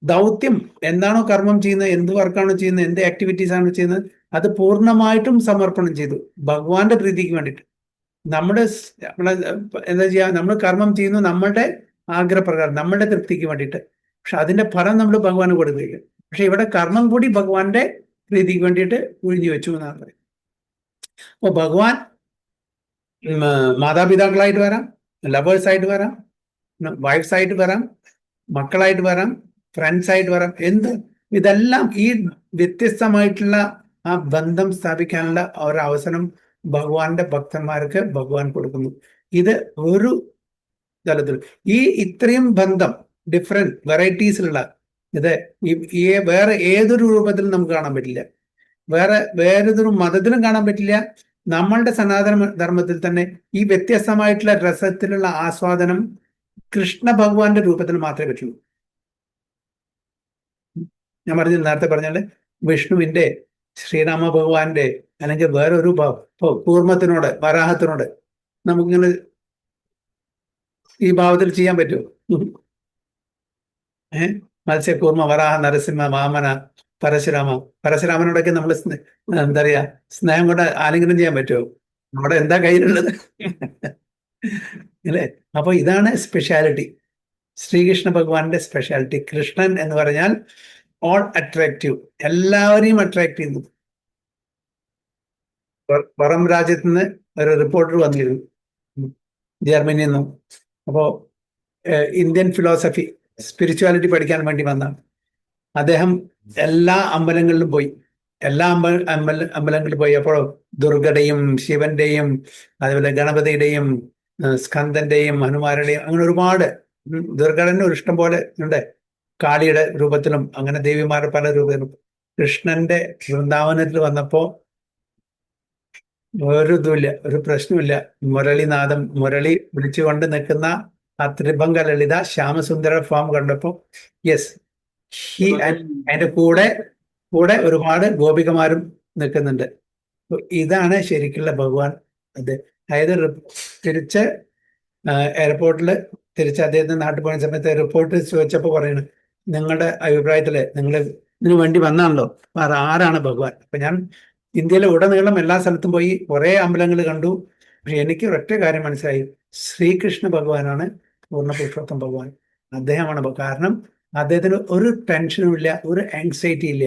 ദൗത്യം എന്താണോ കർമ്മം ചെയ്യുന്നത്, എന്ത് വർക്കാണോ ചെയ്യുന്നത്, എന്ത് ആക്ടിവിറ്റീസ് ആണോ ചെയ്യുന്നത്, അത് പൂർണ്ണമായിട്ടും സമർപ്പണം ചെയ്തു ഭഗവാന്റെ പ്രീതിക്ക് വേണ്ടിയിട്ട്. നമ്മളെ എന്താ ചെയ്യുക? നമ്മൾ കർമ്മം ചെയ്യുന്നു നമ്മളുടെ ആഗ്രഹപ്രകാരം, നമ്മളുടെ തൃപ്തിക്ക് വേണ്ടിയിട്ട്. പക്ഷെ അതിന്റെ ഫലം നമ്മൾ ഭഗവാന് കൊടുക്കുകയില്ല. പക്ഷെ ഇവിടെ കർമ്മം കൂടി ഭഗവാന്റെ പ്രീതിക്ക് വേണ്ടിയിട്ട് ഒഴിഞ്ഞു വെച്ചു എന്നാണ് പറയുന്നത്. അപ്പോൾ ഭഗവാൻ മാതാപിതാക്കളായിട്ട് വരാം, ലവേഴ്സായിട്ട് വരാം, വൈഫ്സായിട്ട് വരാം, മക്കളായിട്ട് വരാം, ഫ്രണ്ട്സായിട്ട് വരാം. ഇതെല്ലാം ഈ വ്യത്യസ്തമായിട്ടുള്ള ആ ബന്ധം സ്ഥാപിക്കാനുള്ള ഒരവസരം ഭഗവാന്റെ ഭക്തന്മാർക്ക് ഭഗവാൻ കൊടുക്കുന്നു. ഇത് ഒരു തലത്തിൽ ഈ ഇത്രയും ബന്ധം ഡിഫറെന്റ് വെറൈറ്റീസിലുള്ള ഇത് വേറെ ഏതൊരു രൂപത്തിലും നമുക്ക് കാണാൻ പറ്റില്ല, വേറൊരു മതത്തിലും കാണാൻ പറ്റില്ല. നമ്മളുടെ സനാതന ധർമ്മത്തിൽ തന്നെ ഈ വ്യത്യസ്തമായിട്ടുള്ള രസത്തിലുള്ള ആസ്വാദനം കൃഷ്ണ ഭഗവാന്റെ രൂപത്തിൽ മാത്രമേ പറ്റുള്ളൂ. ഞാൻ നേരത്തെ പറഞ്ഞാല് വിഷ്ണുവിന്റെ, ശ്രീരാമ ഭഗവാന്റെ അല്ലെങ്കിൽ വേറൊരു കൂർമ്മത്തിനോട്, വരാഹത്തിനോട് നമുക്കിങ്ങനെ ഈ ഭാവത്തിൽ ചെയ്യാൻ പറ്റുമോ? മത്സ്യകൂർമ്മ, വരാഹ, നരസിംഹ, വാമന, പരശുരാമനോടൊക്കെ നമ്മൾ എന്താ പറയാ സ്നേഹം കൊണ്ട് ആലിംഗനം ചെയ്യാൻ പറ്റുമോ? നമ്മുടെ എന്താ കയ്യിലുള്ളത് അല്ലേ? അപ്പൊ ഇതാണ് സ്പെഷ്യാലിറ്റി, ശ്രീകൃഷ്ണ ഭഗവാന്റെ സ്പെഷ്യാലിറ്റി. കൃഷ്ണൻ എന്ന് പറഞ്ഞാൽ ഓൾ അട്രാക്റ്റീവ്, എല്ലാവരെയും അട്രാക്ട് ചെയ്യുന്നു. പുറം രാജ്യത്ത് നിന്ന് ഒരു റിപ്പോർട്ടർ വന്നിരുന്നു, ജർമ്മനിയിൽ നിന്നും. അപ്പോ ഇന്ത്യൻ ഫിലോസഫി സ്പിരിച്വാലിറ്റി പഠിക്കാൻ വേണ്ടി വന്ന അദ്ദേഹം എല്ലാ അമ്പലങ്ങളിലും പോയി. എല്ലാ അമ്പലങ്ങളിൽ പോയി. അപ്പോൾ ദുർഗയുടെയും ശിവന്റെയും അതുപോലെ ഗണപതിയുടെയും സ്കന്ദന്റെയും ഹനുമാരുടെയും അങ്ങനെ ഒരുപാട്, ദുർഗടന് ഒരു ഇഷ്ടം പോലെ ഉണ്ട്. കാളിയുടെ രൂപത്തിലും അങ്ങനെ ദേവിമാരുടെ പല രൂപത്തിലും. കൃഷ്ണന്റെ വൃന്ദാവനത്തിൽ വന്നപ്പോ ഒരു ഇതുമില്ല, ഒരു പ്രശ്നമില്ല. മുരളിനാഥം, മുരളി വിളിച്ചുകൊണ്ട് നിൽക്കുന്ന ആ ത്രിഭംഗ ലളിത ശ്യാമസുന്ദര ഫോം കണ്ടപ്പോ യെസ്, അതിന്റെ കൂടെ ഒരുപാട് ഗോപികമാരും നിൽക്കുന്നുണ്ട്. ഇതാണ് ശരിക്കുള്ള ഭഗവാൻ. അതായത് തിരിച്ച് എയർപോർട്ടിൽ തിരിച്ച് അദ്ദേഹത്തിന്റെ നാട്ടിൽ പോയ സമയത്ത് റിപ്പോർട്ട് ചോദിച്ചപ്പോൾ പറയണ, നിങ്ങളുടെ അഭിപ്രായത്തില് നിങ്ങൾ ഇതിനു വേണ്ടി വന്നാണല്ലോ, ആരാണ് ഭഗവാൻ? അപ്പൊ ഞാൻ ഇന്ത്യയിലെ ഉടനീളം എല്ലാ സ്ഥലത്തും പോയി കുറെ അമ്പലങ്ങൾ കണ്ടു. പക്ഷെ എനിക്ക് ഒരൊറ്റ കാര്യം മനസ്സിലായി, ശ്രീകൃഷ്ണ ഭഗവാനാണ് പൂർണ്ണപുരുഷോത്തം ഭഗവാൻ. അദ്ദേഹമാണ്. കാരണം അദ്ദേഹത്തിന് ഒരു ടെൻഷനും ഇല്ല, ഒരു ആങ്സൈറ്റി ഇല്ല.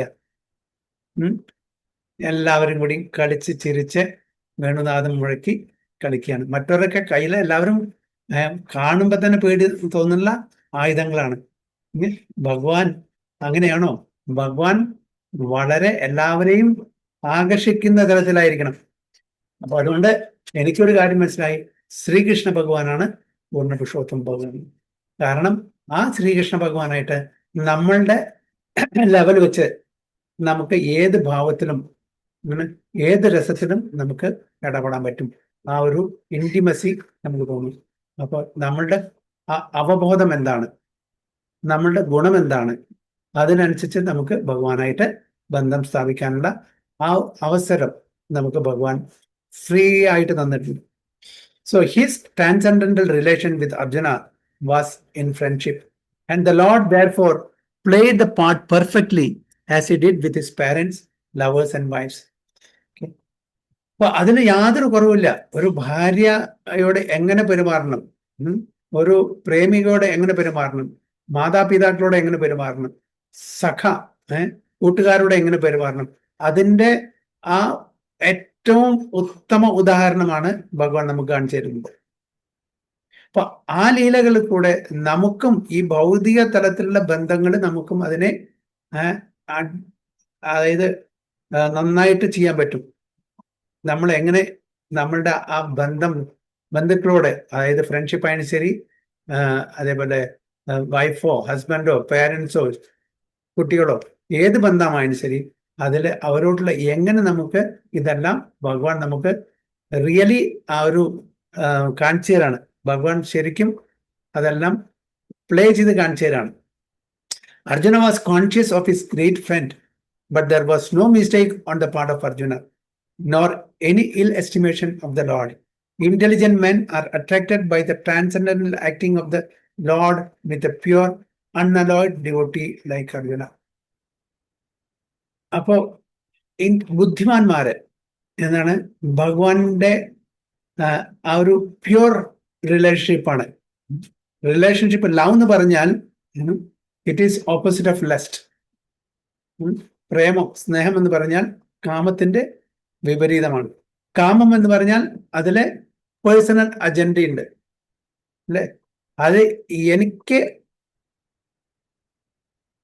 എല്ലാവരും കൂടി കളിച്ച് ചിരിച്ച് വേണുനാഥം മുഴക്കി കളിക്കുകയാണ്. മറ്റവരൊക്കെ കയ്യിലെ എല്ലാവരും കാണുമ്പോ തന്നെ പേടി തോന്നുന്ന ആയുധങ്ങളാണ്. ഭഗവാൻ അങ്ങനെയാണോ? ഭഗവാൻ വളരെ എല്ലാവരെയും ആകർഷിക്കുന്ന തരത്തിലായിരിക്കണം. അപ്പൊ അതുകൊണ്ട് എനിക്കൊരു കാര്യം മനസ്സിലായി, ശ്രീകൃഷ്ണ ഭഗവാനാണ് പൂർണ്ണപുരുഷോത്തം ഭഗവാൻ. കാരണം ആ ശ്രീകൃഷ്ണ ഭഗവാനായിട്ട് നമ്മളുടെ ലെവൽ വെച്ച് നമുക്ക് ഏത് ഭാവത്തിലും ഏത് രസത്തിലും നമുക്ക് ഇടപെടാൻ പറ്റും. ആ ഒരു ഇന്റിമസി നമുക്ക് തോന്നും. അപ്പൊ നമ്മളുടെ അവബോധം എന്താണ്, നമ്മളുടെ ഗുണം എന്താണ്, അതിനനുസരിച്ച് നമുക്ക് ഭഗവാനായിട്ട് ബന്ധം സ്ഥാപിക്കാനുള്ള ആ അവസരം നമുക്ക് ഭഗവാൻ ഫ്രീ ആയിട്ട് തന്നിട്ടുണ്ട്. So his transcendental relation with Arjuna was in friendship and the Lord therefore played the part perfectly as he did with his parents, lovers and wives. അപ്പൊ അതിന് യാതൊരു കുറവില്ല. ഒരു ഭാര്യയോട് എങ്ങനെ പെരുമാറണം, ഒരു പ്രേമികയോട് എങ്ങനെ പെരുമാറണം, മാതാപിതാക്കളോട് എങ്ങനെ പെരുമാറണം, കൂട്ടുകാരോട് എങ്ങനെ പെരുമാറണം, അതിൻ്റെ ആ ഏറ്റവും ഉത്തമ ഉദാഹരണമാണ് ഭഗവാൻ നമുക്ക് കാണിച്ചു തരുന്നത്. അപ്പൊ ആ ലീലകളിൽ കൂടെ നമുക്കും ഈ ഭൗതിക തലത്തിലുള്ള ബന്ധങ്ങൾ നമുക്കും അതിനെ അതായത് നന്നായിട്ട് ചെയ്യാൻ പറ്റും. നമ്മൾ എങ്ങനെ നമ്മളുടെ ആ ബന്ധുക്കളോട്, അതായത് ഫ്രണ്ട്ഷിപ്പ് ആയാലും ശരി, അതേപോലെ വൈഫോ ഹസ്ബൻഡോ പേരൻസോ കുട്ടികളോ ഏത് ബന്ധമായാലും ശരി, അതിൽ അവരോടുള്ള എങ്ങനെ നമുക്ക് ഇതെല്ലാം ഭഗവാൻ നമുക്ക് റിയലി ആ ഒരു കാണിച്ചു തരാണ്. ഭഗവാൻ ശരിക്കും അതെല്ലാം പ്ലേ ചെയ്ത് കാണിച്ചു തരാണ്. Arjuna was conscious of his great friend, but there was no mistake on the part of Arjuna, nor any ill estimation of the Lord. Intelligent men are attracted by the transcendental acting of the Lord with a pure, unalloyed devotee like Arjuna. അപ്പോ ബുദ്ധിമാന്മാര് എന്താണ് ഭഗവാന്റെ ആ ഒരു പ്യൂർ റിലേഷൻഷിപ്പാണ്. റിലേഷൻഷിപ്പ് ലവ് എന്ന് പറഞ്ഞാൽ it is opposite of lust. പ്രേമം, സ്നേഹം എന്ന് പറഞ്ഞാൽ കാമത്തിന്റെ വിപരീതമാണ്. കാമം എന്ന് പറഞ്ഞാൽ അതിലെ പേഴ്സണൽ അജണ്ടയുണ്ട് അല്ലെ, അത് എനിക്ക്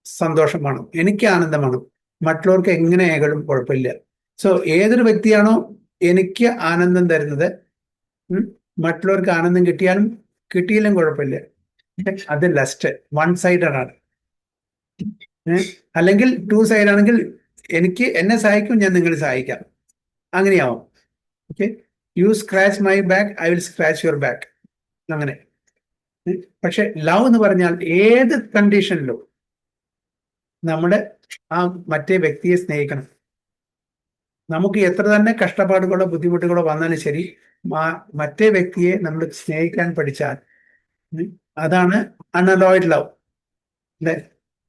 സന്തോഷമാണ്, എനിക്ക് ആനന്ദമാണ്, മറ്റുള്ളവർക്ക് എങ്ങനെയായാലും കുഴപ്പമില്ല. സോ ഏതൊരു വ്യക്തിയാണോ എനിക്ക് ആനന്ദം തരുന്നത്, മറ്റുള്ളവർക്ക് ആനന്ദം കിട്ടിയാലും കിട്ടിയില്ലും കുഴപ്പമില്ല, അത് ലസ്റ്റ്, വൺ സൈഡഡ് ആണ്. അല്ലെങ്കിൽ ടു സൈഡ് ആണെങ്കിൽ എനിക്ക് എന്നെ സഹായിക്കും, ഞാൻ നിങ്ങളെ സഹായിക്കാം, അങ്ങനെയാവും. Okay, you scratch my back, I will scratch your back, അങ്ങനെ. പക്ഷെ ലവ് എന്ന് പറഞ്ഞാൽ ഏത് കണ്ടീഷനിലും നമ്മുടെ ആ മറ്റേ വ്യക്തിയെ സ്നേഹിക്കണം. നമുക്ക് എത്ര തന്നെ കഷ്ടപ്പാടുകളോ ബുദ്ധിമുട്ടുകളോ വന്നാലും ശരി, മറ്റേ വ്യക്തിയെ നമ്മൾ സ്നേഹിക്കാൻ പഠിച്ചാൽ അതാണ് അൺഅലോയ്ഡ് ലവ് അല്ലെ.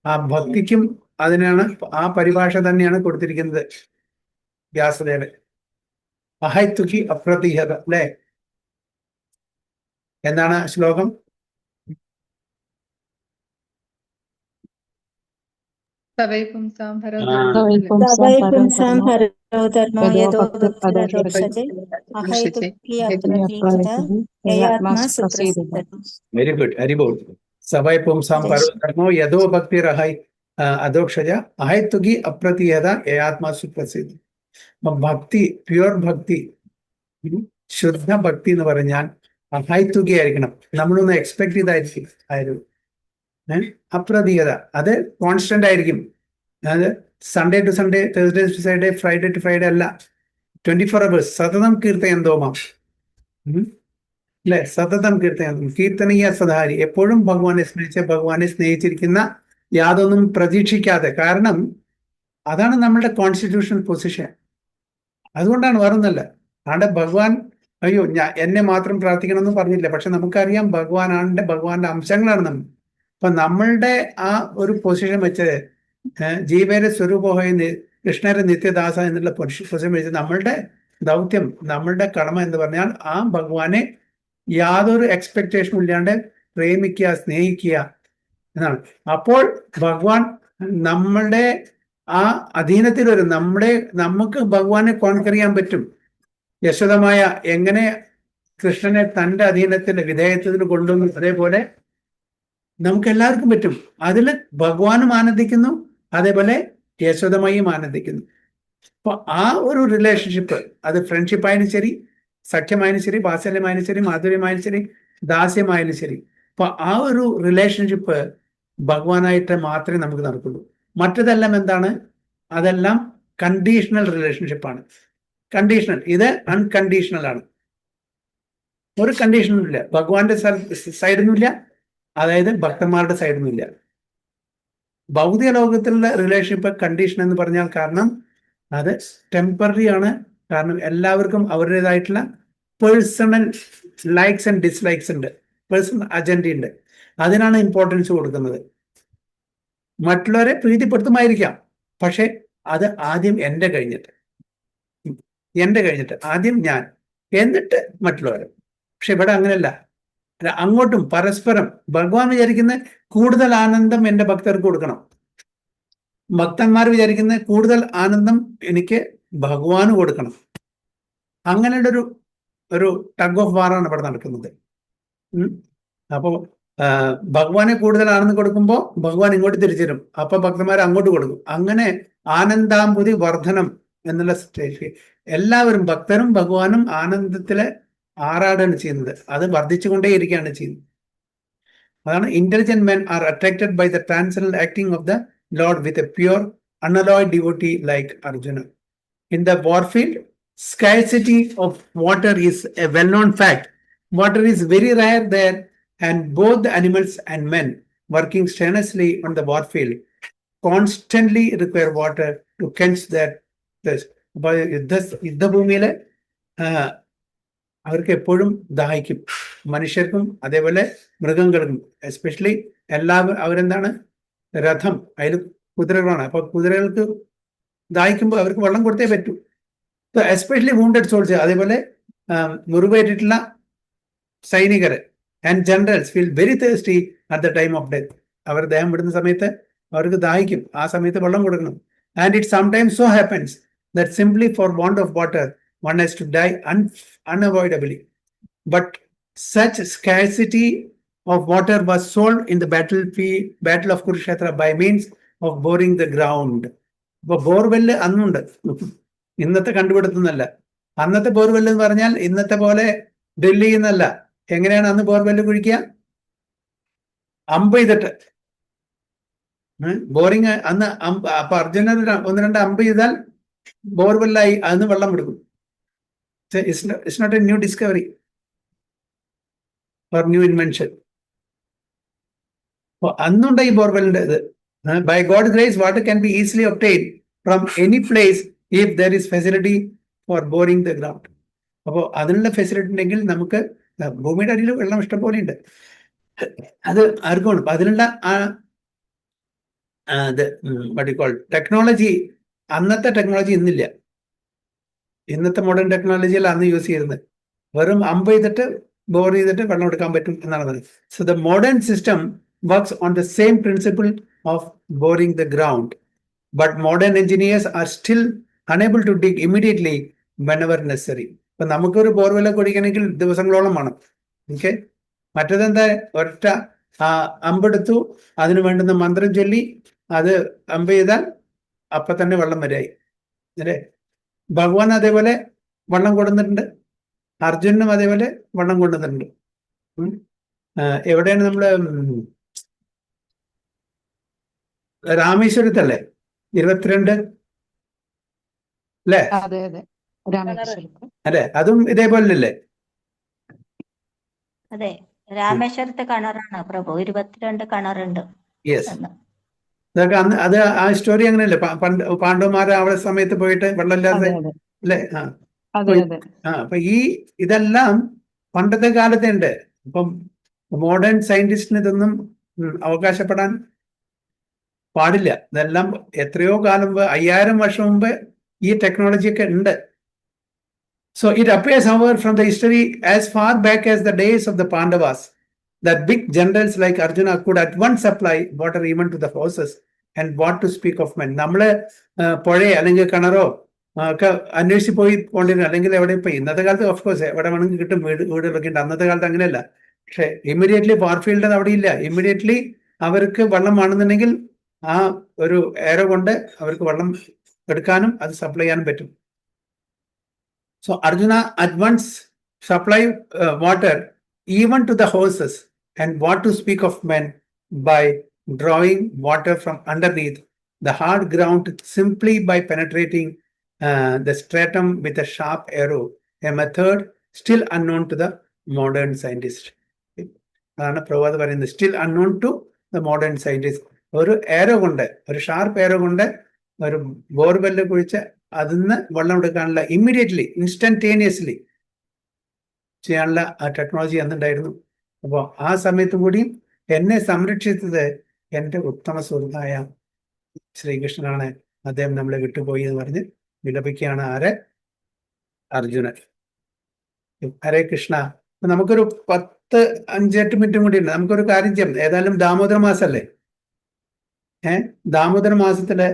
ആ ഭക്തിക്കും അതിനാണ് ആ പരിഭാഷ തന്നെയാണ് കൊടുത്തിരിക്കുന്നത് വ്യാസദേവൻ. അഹൈതുകി അപ്രതിഹത അല്ലെ. എന്താണ് ശ്ലോകം? സഭൈ പുംസാം പരോ ആ. सबै पुंसां हरो धर्मो यदो भक्तिरधोक्षते ദൃശ്യത്തെ अहैतुकी अप्रतीयत ययात्मा सुप्रसिद्धः വെരി ഗുഡ്, ഹരിബോൾ. സഭൈ പുംസാം പരോ ധർമ്മോ യഥോ ഭക്തിരഹൈ അധോക്ഷജ അഹൈതുകി അപ്രതീയത ഏയാത്മാ സുപ്രസിദ്ധ. ഭക്തി, പ്യുവർ ഭക്തി, ശുദ്ധ ഭക്തി എന്ന് പറഞ്ഞാൽ അഹൈതുകി ആയിരിക്കണം. നമ്മളൊന്ന് എക്സ്പെക്ട് ചെയ്തായിരിക്കും അപ്രതീയത, അത് കോൺസ്റ്റന്റ് ആയിരിക്കും. അതായത് Sunday to Sunday, Thursday to Sunday, Friday to Friday അല്ല. 24 hours സതതം കീർത്തയന്തോമാം. അല്ലെ, സതതം കീർത്തനീയ സദാരി, എപ്പോഴും ഭഗവാനെ സ്നേഹിച്ചിരിക്കുന്ന, യാതൊന്നും പ്രതീക്ഷിക്കാതെ. കാരണം അതാണ് നമ്മുടെ കോൺസ്റ്റിറ്റ്യൂഷണൽ പൊസിഷൻ. അതുകൊണ്ടാണ്, വേറൊന്നല്ല. അവിടെ ഭഗവാൻ അയ്യോ എന്നെ മാത്രം പ്രാർത്ഥിക്കണം എന്ന് പറഞ്ഞില്ല. പക്ഷെ നമുക്കറിയാം ഭഗവാന്റെ അംശങ്ങളാണ് നമ്മൾ. അപ്പൊ നമ്മളുടെ ആ ഒരു പൊസിഷൻ വെച്ച് ജീവന്റെ സ്വരൂപമായ കൃഷ്ണരെ നിത്യദാസ എന്നുള്ള പൊസിഷൻ വെച്ച് നമ്മളുടെ ദൗത്യം, നമ്മളുടെ കടമ എന്ന് പറഞ്ഞാൽ ആ ഭഗവാനെ യാതൊരു എക്സ്പെക്ടേഷനും ഇല്ലാണ്ട് പ്രേമിക്കുക, സ്നേഹിക്കുക എന്നാണ്. അപ്പോൾ ഭഗവാൻ നമ്മളുടെ ആ അധീനത്തിൽ വരും. നമുക്ക് ഭഗവാനെ കോൺകർ ചെയ്യാൻ പറ്റും. യശോദമായ എങ്ങനെ കൃഷ്ണനെ തൻ്റെ അധീനത്തിന്റെ വിധേയത്വത്തിന് കൊണ്ടുവന്നു, അതേപോലെ നമുക്ക് എല്ലാവർക്കും പറ്റും. അതിൽ ഭഗവാനും ആനന്ദിക്കുന്നു, അതേപോലെ യശോദമായും ആനന്ദിക്കുന്നു. അപ്പൊ ആ ഒരു റിലേഷൻഷിപ്പ്, അത് ഫ്രണ്ട്ഷിപ്പ് ആയാലും ശരി, സഖ്യമായാലും ശരി, വാത്സല്യമായാലും ശരി, മാധുര്യമായാലും ശരി, ദാസ്യമായാലും ശരി, അപ്പൊ ആ ഒരു റിലേഷൻഷിപ്പ് ഭഗവാനായിട്ട് മാത്രമേ നമുക്ക് നടക്കുള്ളൂ. മറ്റതെല്ലാം എന്താണ്? അതെല്ലാം കണ്ടീഷണൽ റിലേഷൻഷിപ്പാണ്. കണ്ടീഷണൽ, ഇത് അൺകണ്ടീഷണൽ ആണ്. ഒരു കണ്ടീഷനും ഇല്ല, ഭഗവാന്റെ സൈഡിന്നുമില്ല, അതായത് ഭക്തന്മാരുടെ സൈഡിന്നുമില്ല. ഭൗതിക ലോകത്തിലുള്ള റിലേഷൻഷിപ്പ് കണ്ടീഷൻ എന്ന് പറഞ്ഞാൽ കാരണം അത് ടെമ്പററി ആണ്. കാരണം എല്ലാവർക്കും അവരുടേതായിട്ടുള്ള പേഴ്സണൽ ലൈക്സ് ആൻഡ് ഡിസ്ലൈക്സ് ഉണ്ട്, പേഴ്സണൽ അജണ്ട ഉണ്ട്. അതിനാണ് ഇമ്പോർട്ടൻസ് കൊടുക്കുന്നത്. മറ്റുള്ളവരെ പ്രീതിപ്പെടുത്തുമായിരിക്കാം, പക്ഷെ അത് ആദ്യം എൻ്റെ കഴിഞ്ഞിട്ട് ആദ്യം ഞാൻ, എന്നിട്ട് മറ്റുള്ളവർ. പക്ഷെ ഇവിടെ അങ്ങനെയല്ല. അങ്ങോട്ടും പരസ്പരം ഭഗവാൻ വിചാരിക്കുന്ന കൂടുതൽ ആനന്ദം എൻ്റെ ഭക്തർക്ക് കൊടുക്കണം, ഭക്തന്മാർ വിചാരിക്കുന്ന കൂടുതൽ ആനന്ദം എനിക്ക് ഭഗവാന് കൊടുക്കണം. അങ്ങനെയുള്ള ഒരു ടഗ് ഓഫ് വാറാണ് ഇവിടെ നടക്കുന്നത്. അപ്പോൾ ഭഗവാനെ കൂടുതൽ ആനന്ദം കൊടുക്കുമ്പോൾ ഭഗവാൻ ഇങ്ങോട്ട് തിരിച്ചു തരും, അപ്പൊ ഭക്തന്മാർ അങ്ങോട്ട് കൊടുക്കും. അങ്ങനെ ആനന്ദാംബുതി വർധനം എന്നുള്ള സ്റ്റേജ് എല്ലാവരും, ഭക്തരും ഭഗവാനും ആനന്ദത്തിലെ ആറാടാണ് ചെയ്യുന്നത്. അത് വർദ്ധിച്ചുകൊണ്ടേയിരിക്കുകയാണ് ചെയ്യുന്നത്. അതാണ് intelligent men are attracted by the transcendental acting of the Lord with a pure, unalloyed devotee like Arjuna. In the warfield, scarcity of water is a well-known fact. Water is very rare there, and both the animals and men working strenuously on the warfield constantly require water to quench their thirst. അപ്പോൾ യുദ്ധഭൂമിയില് അവർക്ക് എപ്പോഴും ദാഹിക്കും, മനുഷ്യർക്കും അതേപോലെ മൃഗങ്ങൾക്കും. എസ്പെഷ്യലി അവരെന്താണ്, രഥം, അതിൽ കുതിരകളാണ്. അപ്പൊ കുതിരകൾക്ക് ദാഹിക്കുമ്പോൾ അവർക്ക് വെള്ളം കൊടുത്തേ പറ്റൂ. എസ്പെഷ്യലി വൂണ്ടഡ് സോൾജേഴ്സ്, അതേപോലെ മുറിവേറ്റിട്ടുള്ള സൈനികര് and generals feel very thirsty at the time of death. അവർ ദേഹം വിടുന്ന സമയത്ത് അവർക്ക് ദാഹിക്കും, ആ സമയത്ത് വെള്ളം കൊടുക്കണം. And it sometimes so happens that simply for want of water one has to die unavoidably. But such scarcity of water was solved in the battle of Kurukshetra by means of boring the ground. അപ്പോൾ ബോർവെല്ല് അന്നുണ്ട്, ഇന്നത്തെ കണ്ടുപിടുത്തുന്നല്ല. അന്നത്തെ ബോർവെല്ല് എന്ന് പറഞ്ഞാൽ ഇന്നത്തെ പോലെ ഡ്രിൽ ചെയ്യുന്നല്ല. എങ്ങനെയാണ് അന്ന് ബോർവെല്ല് കുഴിക്കുക? അമ്പ് ചെയ്തിട്ട് ബോറിങ് അന്ന് അപ്പൊ അർജുന 1-2 അമ്പ് ചെയ്താൽ ബോർവെല്ലായി, അതിന് വെള്ളം എടുക്കും. It's not a new discovery or new invention. അപ്പൊ അന്നുണ്ട് ഈ ബോർവെല്ലിന്റെ ഇത്. By God grace water can be easily obtain from any place if there is facility for boring the ground. അപ്പോൾ അതിനുള്ള ഫെസിലിറ്റി ഉണ്ടെങ്കിൽ നമുക്ക് ഭൂമിയുടെ അടിയിൽ വെള്ളം ഇഷ്ടം പോലെ ഉണ്ട്. അത് ആർക്കും ഉണ്ട്. അപ്പൊ അതിനുള്ള ടെക്നോളജി, അന്നത്തെ ടെക്നോളജി ഇന്നില്ല. ഇന്നത്തെ മോഡേൺ ടെക്നോളജിയിൽ അന്ന് യൂസ് ചെയ്യുന്നത് വെറും അമ്പ് ചെയ്തിട്ട് ബോർ ചെയ്തിട്ട് വെള്ളം എടുക്കാൻ പറ്റും എന്നാണ് പറയുന്നത്. So the modern system works on the same principle of boring the ground but modern engineers are still unable to dig immediately whenever necessary. ഇപ്പൊ നമുക്കൊരു ബോർവെല്ലൊക്കെ കുടിക്കണമെങ്കിൽ ദിവസങ്ങളോളം വേണം. ഓക്കെ, മറ്റേതെന്താ, ഒരൊറ്റ അമ്പെടുത്തു, അതിന് വേണ്ടുന്ന മന്ത്രം ചൊല്ലി അത് അമ്പ് ചെയ്താൽ അപ്പൊ തന്നെ വെള്ളം വരെയായി അല്ലേ. ഭഗവാൻ അതേപോലെ വെള്ളം കൊടുത്തിട്ടുണ്ട്, അർജുനും അതേപോലെ വെള്ളം കൊണ്ടുവന്നിട്ടുണ്ട്. എവിടെയാണ് നമ്മള് രാമേശ്വരത്തല്ലേ 22 അല്ലേ? അതെ അതെ, രാമേശ്വരത്ത്. അല്ലെ, അതും ഇതേപോലല്ലേ? അതെ, രാമേശ്വരത്തെ കിണറാണ് പ്രഭു, 22 കിണറുണ്ട്. യെസ്, അതൊക്കെ അന്ന് അത് ആ സ്റ്റോറി അങ്ങനെയല്ലേ, പണ്ട് പാണ്ഡവന്മാരെ അവിടെ സമയത്ത് പോയിട്ട് വെള്ളമില്ലാതെ അതെ അതെ അല്ലേ? അതെ അതെ. അപ്പൊ ഇതെല്ലാം പണ്ടത്തെ കാലത്തെ ഉണ്ട്. അപ്പം മോഡേൺ സയന്റിസ്റ്റിന് ഇതൊന്നും അവകാശപ്പെടാൻ പാടില്ല. ഇതെല്ലാം എത്രയോ കാലം മുമ്പ്, 5000 വർഷം മുമ്പ് ഈ ടെക്നോളജി ഒക്കെ ഉണ്ട്. So it appears, however, from the history as far back as the days of the Pandavas, that big generals like Arjuna could at once supply water even to the horses, and what to speak of men. നമ്മള് പുഴയോ അല്ലെങ്കിൽ കിണറോ ഒക്കെ അന്വേഷിച്ച് പോയി പോണ്ടിരുന്നു, അല്ലെങ്കിൽ എവിടെ പോയി. ഇന്നത്തെ കാലത്ത് ഓഫ് കോഴ്സ് എവിടെ വേണമെങ്കിൽ കിട്ടും, വീടുകളൊക്കെ ഉണ്ട്. അന്നത്തെ കാലത്ത് അങ്ങനെയല്ല. പക്ഷെ ഇമ്മീഡിയറ്റ്ലി ഫാർഫീൽഡ് അവിടെ ഇല്ല. ഇമ്മീഡിയറ്റ്ലി അവർക്ക് വെള്ളം വേണമെന്നുണ്ടെങ്കിൽ ആ ഒരു ഏരോ കൊണ്ട് അവർക്ക് വെള്ളം എടുക്കാനും അത് സപ്ലൈ ചെയ്യാനും പറ്റും. So Arjuna at once supplied water even to the horses, and what to speak of men, by drawing water from underneath the hard ground simply by penetrating the stratum with a sharp arrow, a method still unknown to the modern scientist. അതാണ് പ്രവാദ് പറയുന്നത്, still unknown to the modern scientist. ഒരു ഏരോ കൊണ്ട്, ഒരു ഷാർപ്പ് ഏരോ കൊണ്ട് ഒരു ബോർവെല്ല് കുഴിച്ച് അതിന്ന് വെള്ളം എടുക്കാനുള്ള, ഇമ്മീഡിയറ്റ്ലി ഇൻസ്റ്റന്റേനിയസ്ലി ചെയ്യാനുള്ള ആ ടെക്നോളജി അന്നുണ്ടായിരുന്നു. അപ്പോൾ ആ സമയത്തും കൂടി എന്നെ സംരക്ഷിച്ചത് എൻ്റെ ഉത്തമ സുഹൃത്തായ ശ്രീകൃഷ്ണനാണ്. അദ്ദേഹം നമ്മളെ വിട്ടുപോയി എന്ന് പറഞ്ഞ് വിലപിക്കുകയാണ് ആര്? അർജുനൻ. ഹരേ കൃഷ്ണ. നമുക്കൊരു 10-5-8 മിനിറ്റും കൂടി ഉണ്ട്. നമുക്കൊരു കാര്യം ചെയ്യാം. ഏതായാലും ദാമോദര മാസല്ലേ, ദാമോദര മാസത്തില്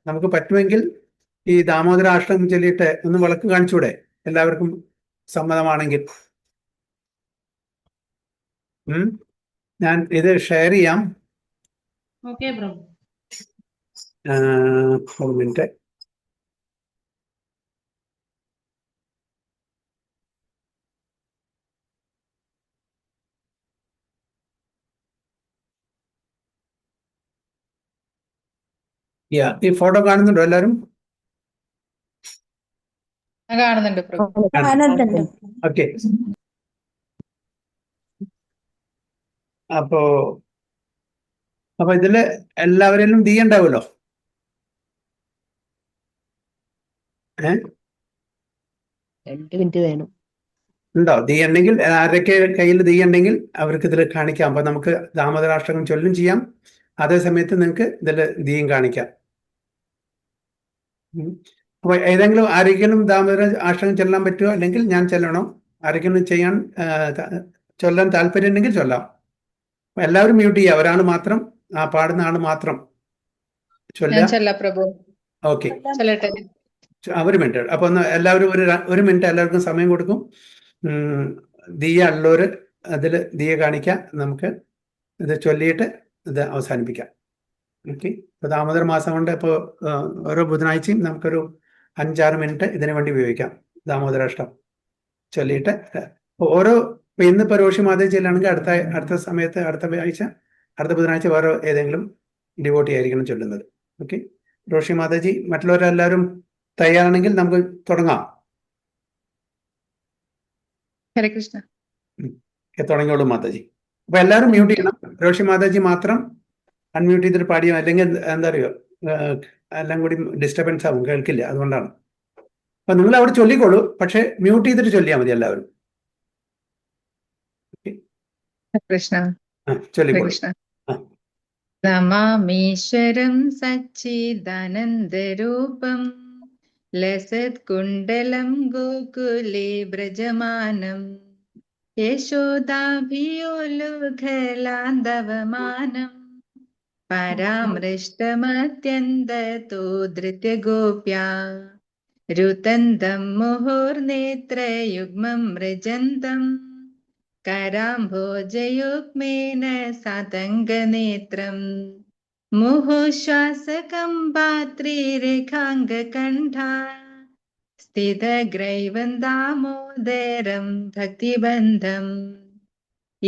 നമുക്ക് പറ്റുമെങ്കിൽ ഈ ദാമോദര അഷ്ടകം ചൊല്ലിയിട്ട് ഒന്ന് വിളക്ക് കാണിച്ചൂടെ? എല്ലാവർക്കും സമ്മതമാണെങ്കിൽ ഞാൻ ഇത് ഷെയർ ചെയ്യാം. ഒരു മിനിറ്റ്. ഈ ഫോട്ടോ കാണുന്നുണ്ടോ എല്ലാവരും? കാണുന്നുണ്ട് പ്രഭു. ആനന്ദുണ്ട്. ഓക്കെ, അപ്പോ ഇതില് എല്ലാവരിലും തീ ഉണ്ടാവുമല്ലോ. 2 മിനിറ്റ് വേണം. ഉണ്ടോ തീ ഉണ്ടെങ്കിൽ? ആരൊക്കെ കയ്യിൽ തീ ഉണ്ടെങ്കിൽ അവർക്ക് ഇതിൽ കാണിക്കാം. അപ്പൊ നമുക്ക് ദാമോദരാഷ്ടകം ചൊല്ലും ചെയ്യാം, അതേ സമയത്ത് നിങ്ങൾക്ക് ഇതിൽ തീയും കാണിക്കാം. അപ്പൊ ഏതെങ്കിലും ആരെങ്കിലും ദാമോദര അഷ്ടകം ചൊല്ലാൻ പറ്റുമോ? അല്ലെങ്കിൽ ഞാൻ ചൊല്ലണോ? ആരെങ്കിലും ചൊല്ലാൻ താല്പര്യം ഉണ്ടെങ്കിൽ ചൊല്ലാം. എല്ലാവരും മ്യൂട്ട് ചെയ്യുക, ഒരാൾ മാത്രം, ആ പാടുന്ന ആള് മാത്രം ചൊല്ലാം. ഓക്കെ, ഒരു മിനിറ്റ്. അപ്പൊ ഒന്ന് എല്ലാവരും ഒരു മിനിറ്റ് എല്ലാവർക്കും സമയം കൊടുക്കും. ദിയ ഉള്ളവര് അതിൽ ദിയ കാണിക്കാം, നമുക്ക് ഇത് ചൊല്ലിയിട്ട് ഇത് അവസാനിപ്പിക്കാം. ഓക്കെ, ഇപ്പൊ ദാമോദര മാസം കൊണ്ട് ഇപ്പോൾ ഓരോ ബുധനാഴ്ചയും നമുക്കൊരു 5-6 മിനിറ്റ് ഇതിനു വേണ്ടി ഉപയോഗിക്കാം. ദാമോദരാഷ്ടം ചൊല്ലിയിട്ട് ഓരോ, ഇപ്പൊ ഇന്നിപ്പോ രോഷി മാതാജി ചെല്ലാണെങ്കിൽ അടുത്ത സമയത്ത് അടുത്ത ബുധനാഴ്ച വേറെ ഏതെങ്കിലും ഡിവോട്ടി ആയിരിക്കണം ചൊല്ലുന്നത്. ഓക്കെ, രോഷി മാതാജി മറ്റുള്ളവരെല്ലാവരും തയ്യാറാണെങ്കിൽ നമുക്ക് തുടങ്ങാം. ഹരേ കൃഷ്ണ. തുടങ്ങിയോളൂ മാതാജി. അപ്പൊ എല്ലാവരും മ്യൂട്ട് ചെയ്യണം. രോഷി മാതാജി മാത്രം അൺമ്യൂട്ട് ചെയ്തിട്ട് പാടിയോ, അല്ലെങ്കിൽ എന്താ അറിയോ, എല്ലാം കൂടി ഡിസ്റ്റർബൻസ് ആവും, കേൾക്കില്ല. അതുകൊണ്ടാണ്. അപ്പൊ നിങ്ങൾ അവിടെ ചൊല്ലിക്കോളൂ, പക്ഷെ മ്യൂട്ട് ചെയ്തിട്ട് ചൊല്ലിയാൽ മതി എല്ലാവരും. കൃഷ്ണ. ചൊല്ലിക്കോളൂ. നമാമീശ്വരം സച്ചിദാനന്ദരൂപം ലസത് കുണ്ടലം ഗോകുലേ വ്രജമാനം യശോദാഭിയോലുഘലാന്തവമാനം പരാമൃഷ്ടമത്യന്തतो ധൃത്യഗോപ്യാ രുതന്തം മുഹുർനേത്രയുഗ്മം മൃജന്തം कराम्भोजयुग्मेन सातङ्गनेत्रम् मुहुश्वासकं पात्रीरेखाङ्गकण्ठा स्थितग्रैवन्दामोदरं भक्तिबन्धम्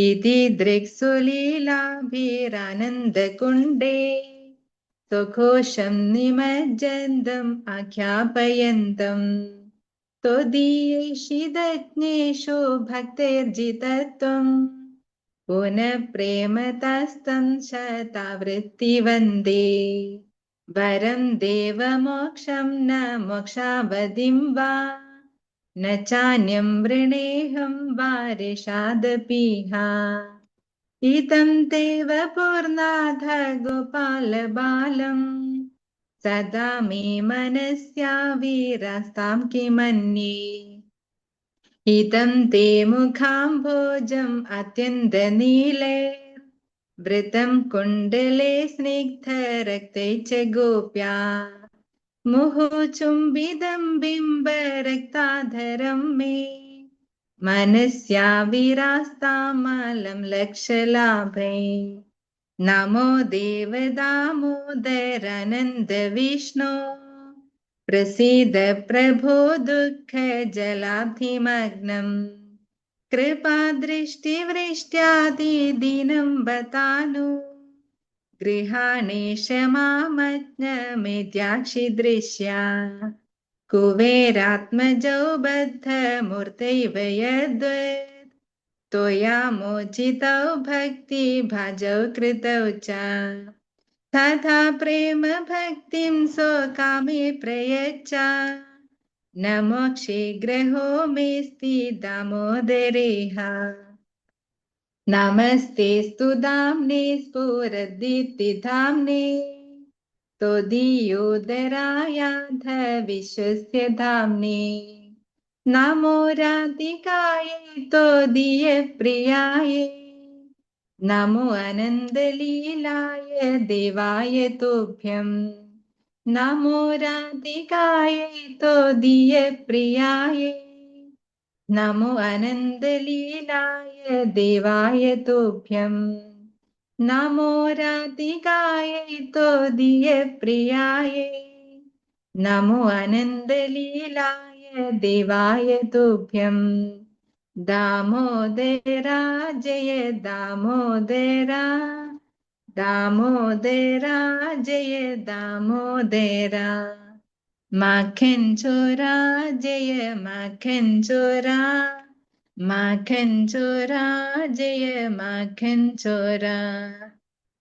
इति दृक्सुलीलाभिरानन्दकुण्डे सुघोषं निमज्जन्तम् आख्यापयन्तम् त्वदीयैषिदज्ञेषु भक्तैर्जितत्वम् पुनः प्रेमतस्तं शतावृत्तिवन्दे वरं देवमोक्षं न मोक्षावधिं वा न चान्यं वृणेऽहं वारिषादपीह इदं देव पूर्णाध गोपालबालम् सदा मे मनस्याविरस्तां किमन्ये इदं ते मुखाम्भोजम् अत्यन्तनीले वृतं कुण्डले स्निग्धरक्ते च गोप्या मुहुचुम्बितं बिम्बरक्ताधरं मे मनस्याविरास्तामलं लक्षलाभे नमो देवदामोदरानन्द विष्णो प्रसीद प्रभो दुःखजलाब्धिमग्नम् कृपादृष्टिवृष्ट्यादिदीनं बतानु गृहाणेश मामज्ञमेत्याक्षिदृश्या कुबेरात्मजौ बद्धमूर्तैव यद्वत् त्वया मोचितौ भक्तिभाजौ कृतौ च तथा प्रेम भक्तिं स्वकामे प्रयच्छ न मोक्षे ग्रहो मेऽस्ति दामोदरेह नमस्तेऽस्तु धाम्ने स्फुरदीप्तिधाम्ने त्वदीयोदरायाध विश्वस्य धाम्ने नमो राधिकायै त्वदीयप्रियायै नमो आनन्दलीलाय देवाय तुभ्यं नमो राधिकायै त्वदीयप्रियायै नमो आनन्दलीलाय देवाय तुभ्यं नमो राधिकायै त्वदीयप्रियायै नमो आनन्दलीलाय देवाय तुभ्यं दामोदरा जय दामोदरा दामोदरा जय दामोदरा माखन चोरा जय माखन चोरा माखन चोरा जय माखन चोरा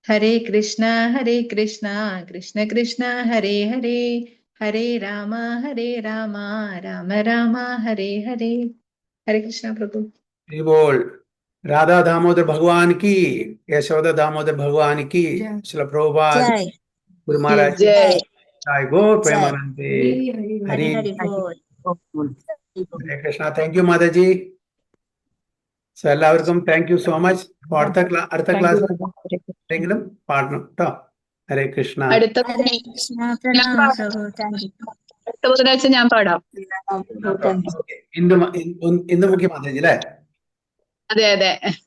हरे कृष्णा कृष्ण कृष्ण हरे हरे हरे राम राम राम हरे हरे हरे कृष्ण प्रभु हरि बोल। राधा दामोदर भगवान की, यशोदा दामोदर भगवान की, श्रील प्रभुपाद जय गुरु महाराज की जय जय। गौर जय प्रेमानंदे हरि हरि हरि बोल Hare Krishna. Thank you Mataji. So എല്ലാവർക്കും താങ്ക് യു സോ മച്ച്. അടുത്ത ക്ലാസ് എന്തെങ്കിലും പാടണം കേട്ടോ. ഹരേ കൃഷ്ണ. അടുത്ത हरे कृष्णा प्रणाम प्रभु थैंक यू അടുത്ത ബുധനാഴ്ച ഞാൻ പാടാം. थैंक यू ഇന്ന് മുഖ്യ മാതാജി അല്ലേ? അതെ